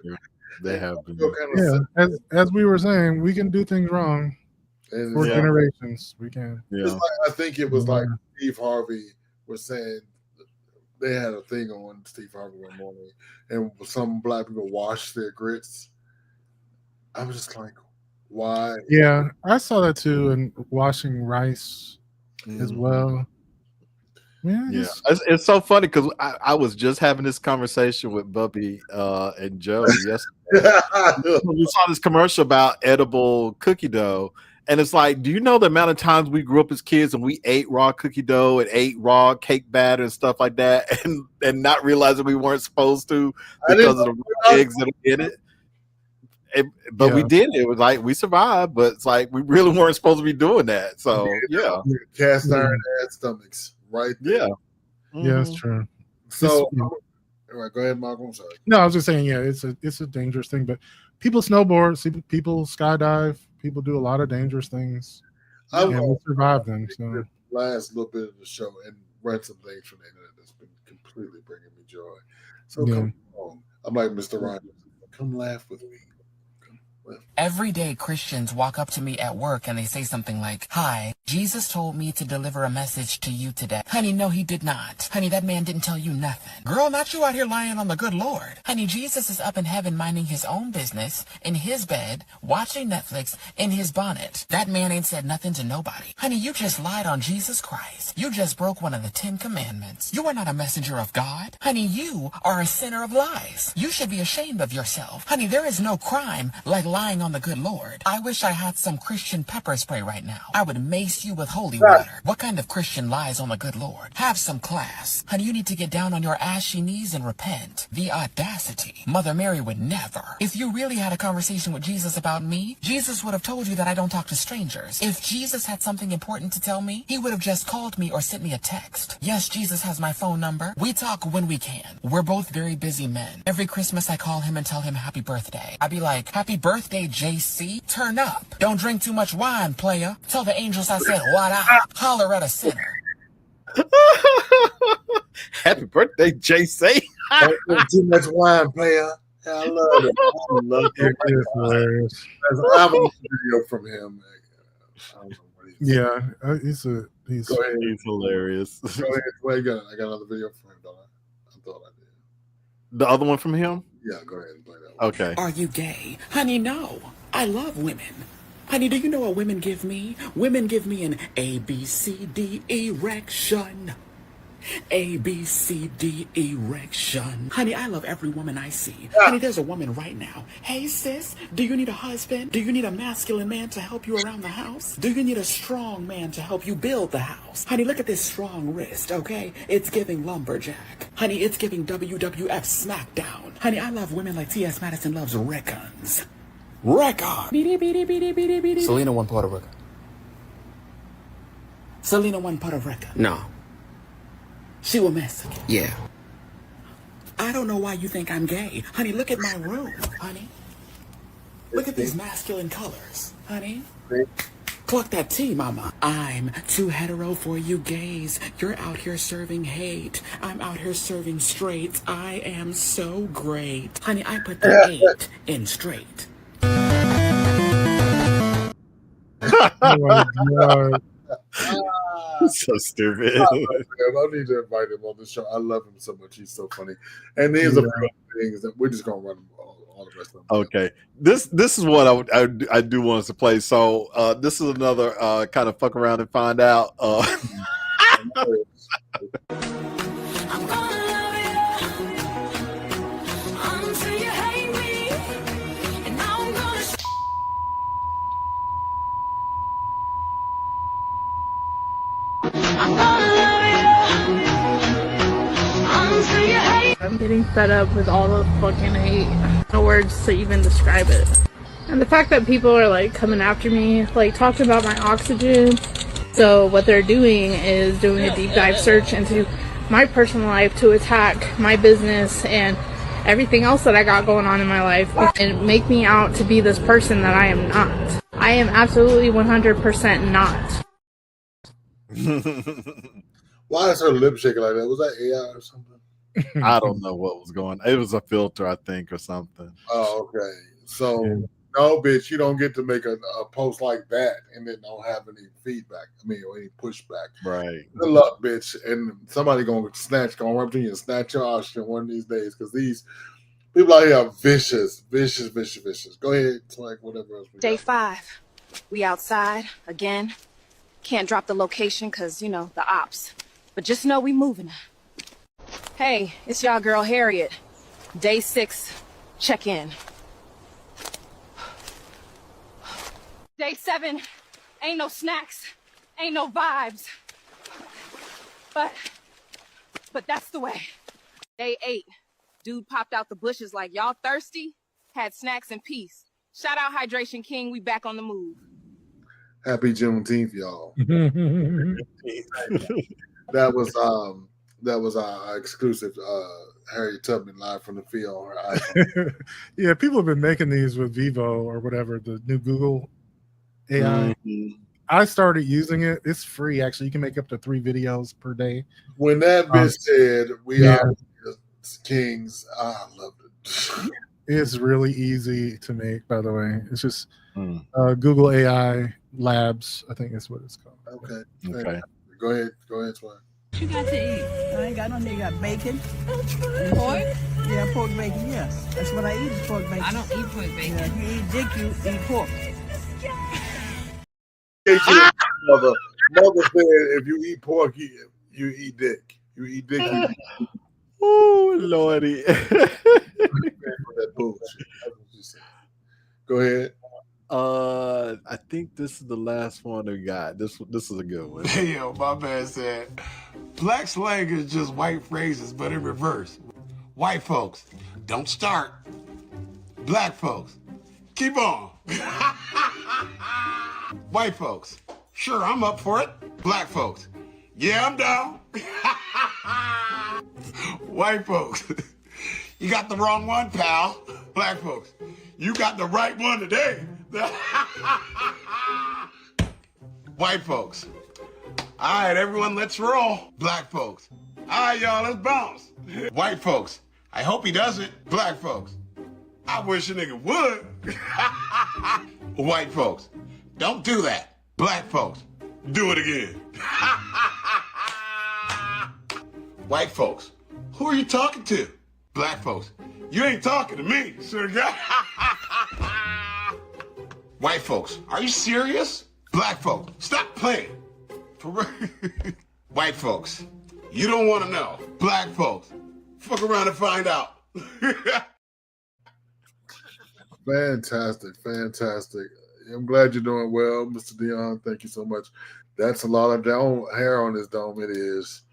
They have been. Yeah, as we were saying, we can do things wrong for generations. We can. Yeah. I think it was like Steve Harvey was saying they had a thing on Steve Harvey one morning, and some Black people washed their grits. I was just like, why? Yeah, I saw that too, and washing rice as well. Yeah, it's so funny because I was just having this conversation with Bubby and Joe yesterday. We saw this commercial about edible cookie dough, and it's like, do you know the amount of times we grew up as kids and we ate raw cookie dough and ate raw cake batter and stuff like that, and not realizing we weren't supposed to because of the eggs that are in it. But we did. It was like we survived, but it's like we really weren't supposed to be doing that. So yeah, cast iron ass stomachs, right there. Yeah, that's true. So, all right, go ahead, Mark. I'm sorry. No, I was just saying, yeah, it's a dangerous thing. But people snowboard, people skydive, people do a lot of dangerous things, and we survive them. So last little bit of the show and read some things from the internet that's been completely bringing me joy. So come on, I'm like Mr. Ryan. Come laugh with me. Everyday Christians walk up to me at work and they say something like, "Hi, Jesus told me to deliver a message to you today." Honey, no, he did not. Honey, that man didn't tell you nothing. Girl, not you out here lying on the good Lord. Honey, Jesus is up in heaven minding his own business, in his bed, watching Netflix, in his bonnet. That man ain't said nothing to nobody. Honey, you just lied on Jesus Christ. You just broke one of the 10 commandments. You are not a messenger of God. Honey, you are a sinner of lies. You should be ashamed of yourself. Honey, there is no crime like lying on the good Lord. I wish I had some Christian pepper spray right now. I would mace you with holy water. What kind of Christian lies on the good Lord? Have some class. Honey, you need to get down on your ashy knees and repent. The audacity. Mother Mary would never. If you really had a conversation with Jesus about me, Jesus would have told you that I don't talk to strangers. If Jesus had something important to tell me, he would have just called me or sent me a text. Yes, Jesus has my phone number. We talk when we can. We're both very busy men. Every Christmas I call him and tell him happy birthday. I'd be like, "Happy birthday, JC. Turn up. Don't drink too much wine, player. Tell the angels I said what I holler at a sinner." Happy birthday, JC. Don't drink too much wine, player. I love it. I love it. It's hilarious. I have a video from him. I don't know what he's he's Go ahead. He's hilarious. Go ahead. Well, I got another video from him, don't I? I thought I did. The other one from him? Yeah, go ahead and play that one. Okay. Are you gay? Honey, no. I love women. Honey, do you know what women give me? Women give me an ABCD erection. ABCD erection. Honey, I love every woman I see. Honey, there's a woman right now. Hey, sis, do you need a husband? Do you need a masculine man to help you around the house? Do you need a strong man to help you build the house? Honey, look at this strong wrist, okay? It's giving lumberjack. Honey, it's giving WWF SmackDown. Honey, I love women like T.S. Madison loves Rickons. Record. Selena won Puerto Rico. Selena won Puerto Rico. No. She was Mexican. Yeah. I don't know why you think I'm gay. Honey, look at my room, honey. Look at these masculine colors, honey. Cluck that T, mama. I'm too hetero for you gays. You're out here serving hate. I'm out here serving straight. I am so great. Honey, I put the 8 in straight. Oh my God. So stupid. I need to invite him on the show. I love him so much. He's so funny. And there's a few things that we're just gonna run all the rest of them. Okay. This is what I do want us to play. So this is another kind of fuck around and find out. I'm getting fed up with all the fucking hate. No words to even describe it. And the fact that people are like coming after me, like talking about my oxygen. So what they're doing is doing a deep dive search into my personal life to attack my business and everything else that I got going on in my life and make me out to be this person that I am not. I am absolutely 100% not. Why is her lip shaking like that? Was that AI or something? I don't know what was going on. It was a filter, I think, or something. Oh, okay. So, no, bitch, you don't get to make a post like that and then don't have any feedback. I mean, or any pushback. Right. Good luck, bitch. And somebody gonna run up to you and snatch your oxygen one of these days because these people out here are vicious. Go ahead, it's like whatever else. Day 5. We outside again. Can't drop the location because, you know, the ops. But just know we moving. Hey, it's y'all girl Harriet. Day 6, check in. Day 7, ain't no snacks, ain't no vibes. But that's the way. Day 8, dude popped out the bushes like, y'all thirsty? Had snacks and peace. Shout out Hydration King, we back on the move. Happy Juneteenth, y'all. That was our exclusive Harriet Tubman live from the field on her iPhone. Yeah, people have been making these with Vivo or whatever, the new Google AI. I started using it. It's free, actually. You can make up to 3 videos per day. When that bitch said, we are kings, I loved it. It's really easy to make, by the way. It's just Google AI Labs, I think that's what it's called. Okay. Go ahead, Twan. What you got to eat? I ain't got no nigga. Got bacon. Pork? Yeah, pork bacon, yes. That's what I eat is pork bacon. I don't eat pork bacon. Yeah, if you eat dick, you eat pork. Mother said if you eat pork, you eat dick. You eat dick. Oh, Lordy. Go ahead. I think this is the last one we got. This is a good one. Yo, my man said, black slang is just white phrases, but in reverse. White folks, don't start. Black folks, keep on. White folks, sure, I'm up for it. Black folks, yeah, I'm down. White folks, you got the wrong one, pal. Black folks, you got the right one today. White folks, all right, everyone, let's roll. Black folks, all right, y'all, let's bounce. White folks, I hope he doesn't. Black folks, I wish a nigga would. White folks, don't do that. Black folks, do it again. White folks, who are you talking to? Black folks, you ain't talking to me, sir. White folks, are you serious? Black folks, stop playing. For real. White folks, you don't want to know. Black folks, fuck around and find out. Fantastic. I'm glad you're doing well, Mr. Dion. Thank you so much. That's a lot of hair on his dome. It is.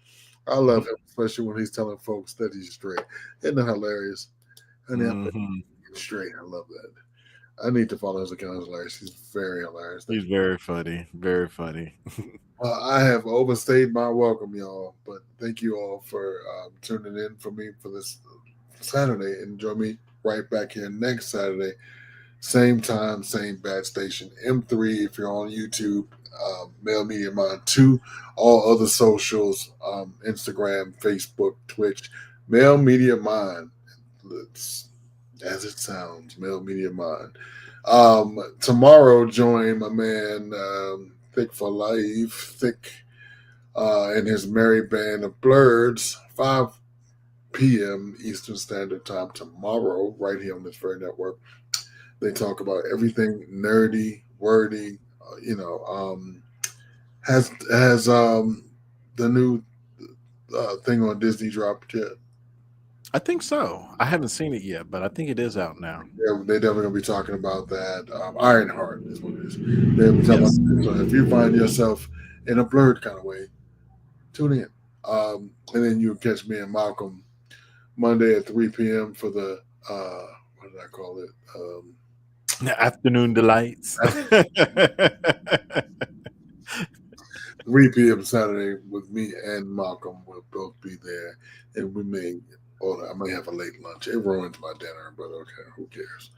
I love him, especially when he's telling folks that he's straight. Isn't that hilarious? And straight. I love that. I need to follow his account. It's hilarious. He's very hilarious. He's very funny. Very funny. I have overstayed my welcome, y'all. But thank you all for tuning in for me for this Saturday. And join me right back here next Saturday. Same time, same bad station. M3 if you're on YouTube. Male Media Mind 2. All other socials. Instagram, Facebook, Twitch. Male Media Mind. As it sounds, Male Media Mind. Tomorrow, join my man Thick for Life, Thick, and his merry band of Blurs, 5 p.m. Eastern Standard Time tomorrow, right here on this very network. They talk about everything nerdy, wordy, has the new thing on Disney dropped yet? I think so. I haven't seen it yet, but I think it is out now. Yeah, they're definitely gonna be talking about that. Ironheart is what it is. They'll be talking about. So if you find yourself in a blurred kind of way, tune in. And then you'll catch me and Malcolm Monday at 3 p.m. for the what did I call it? The afternoon delights. 3 p.m. Saturday with me and Malcolm. We'll both be there, and we may, or I may have a late lunch. It ruins my dinner, but okay, who cares?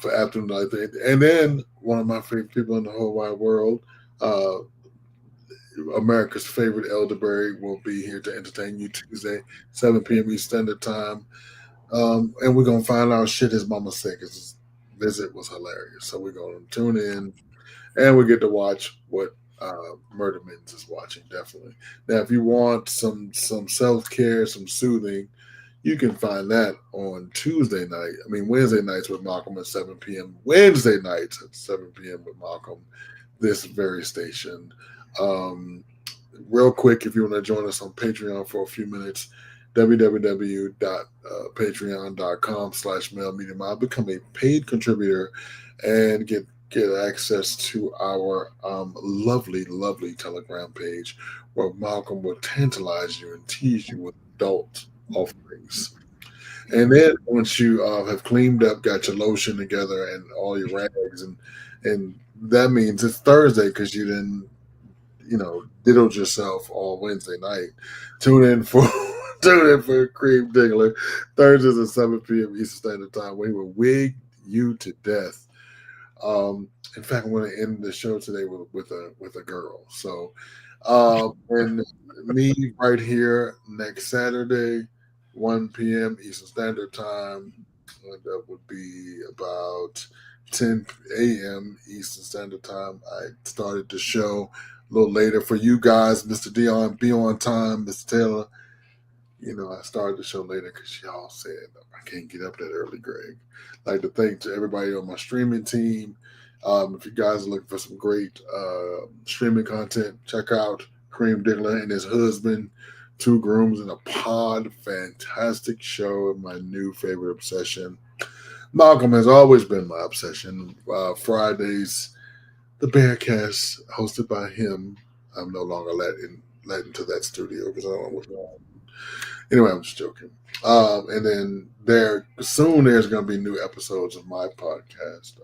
For afternoon night, and then one of my favorite people in the whole wide world, America's favorite elderberry, will be here to entertain you Tuesday, 7 p.m. Eastern Standard Time. And we're gonna find out shit his mama said, because his visit was hilarious. So we're gonna tune in, and we get to watch what Murder Mittens is watching. Definitely. Now, if you want some self-care, some soothing, you can find that on Wednesday nights with Malcolm at 7 p.m. Wednesday nights at 7 p.m. with Malcolm, this very station. Real quick, if you want to join us on Patreon for a few minutes, www.patreon.com/mailmediamod. Become a paid contributor and get access to our lovely Telegram page, where Malcolm will tantalize you and tease you with adult offerings. And then once you have cleaned up, got your lotion together and all your rags, and that means it's Thursday because you didn't, diddled yourself all Wednesday night. Tune in for Cream Diggler Thursdays at 7 p.m. Eastern Standard Time. We will wig you to death. In fact, I'm going to end the show today with a girl. So, and me right here next Saturday, 1 p.m. Eastern Standard Time. That would be about 10 a.m. Eastern Standard Time. I started the show a little later for you guys, Mr. Dion. Be on time, Mr. Taylor. I started the show later because y'all said I can't get up that early, Greg. I'd like to thank to everybody on my streaming team. If you guys are looking for some great streaming content, check out Cream Diggler and his husband, Two Grooms in a Pod. Fantastic show and my new favorite obsession. Malcolm has always been my obsession. Fridays, the Bearcast, hosted by him. I'm no longer let into that studio because I don't know what's going on. Anyway, I'm just joking. And then there's going to be new episodes of my podcast,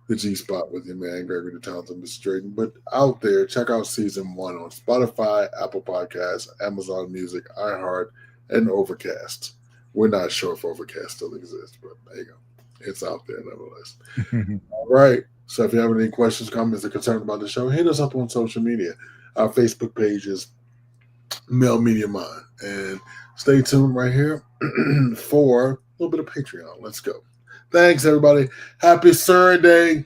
The G Spot with your man Gregory the Talented Mr. Drayton. But out there, check out season 1 on Spotify, Apple Podcasts, Amazon Music, iHeart, and Overcast. We're not sure if Overcast still exists, but there you go. It's out there nevertheless. All right. So if you have any questions, comments, or concerns about the show, hit us up on social media. Our Facebook page is Mel Media Mind. And stay tuned right here for a little bit of Patreon. Let's go. Thanks, everybody. Happy Sunday.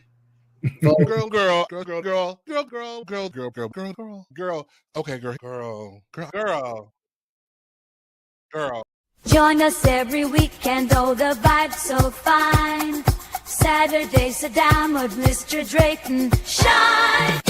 Girl. Okay, girl. Join us every weekend, oh, the vibe's so fine. Saturdays, sit down with Mr. Drayton. Shine!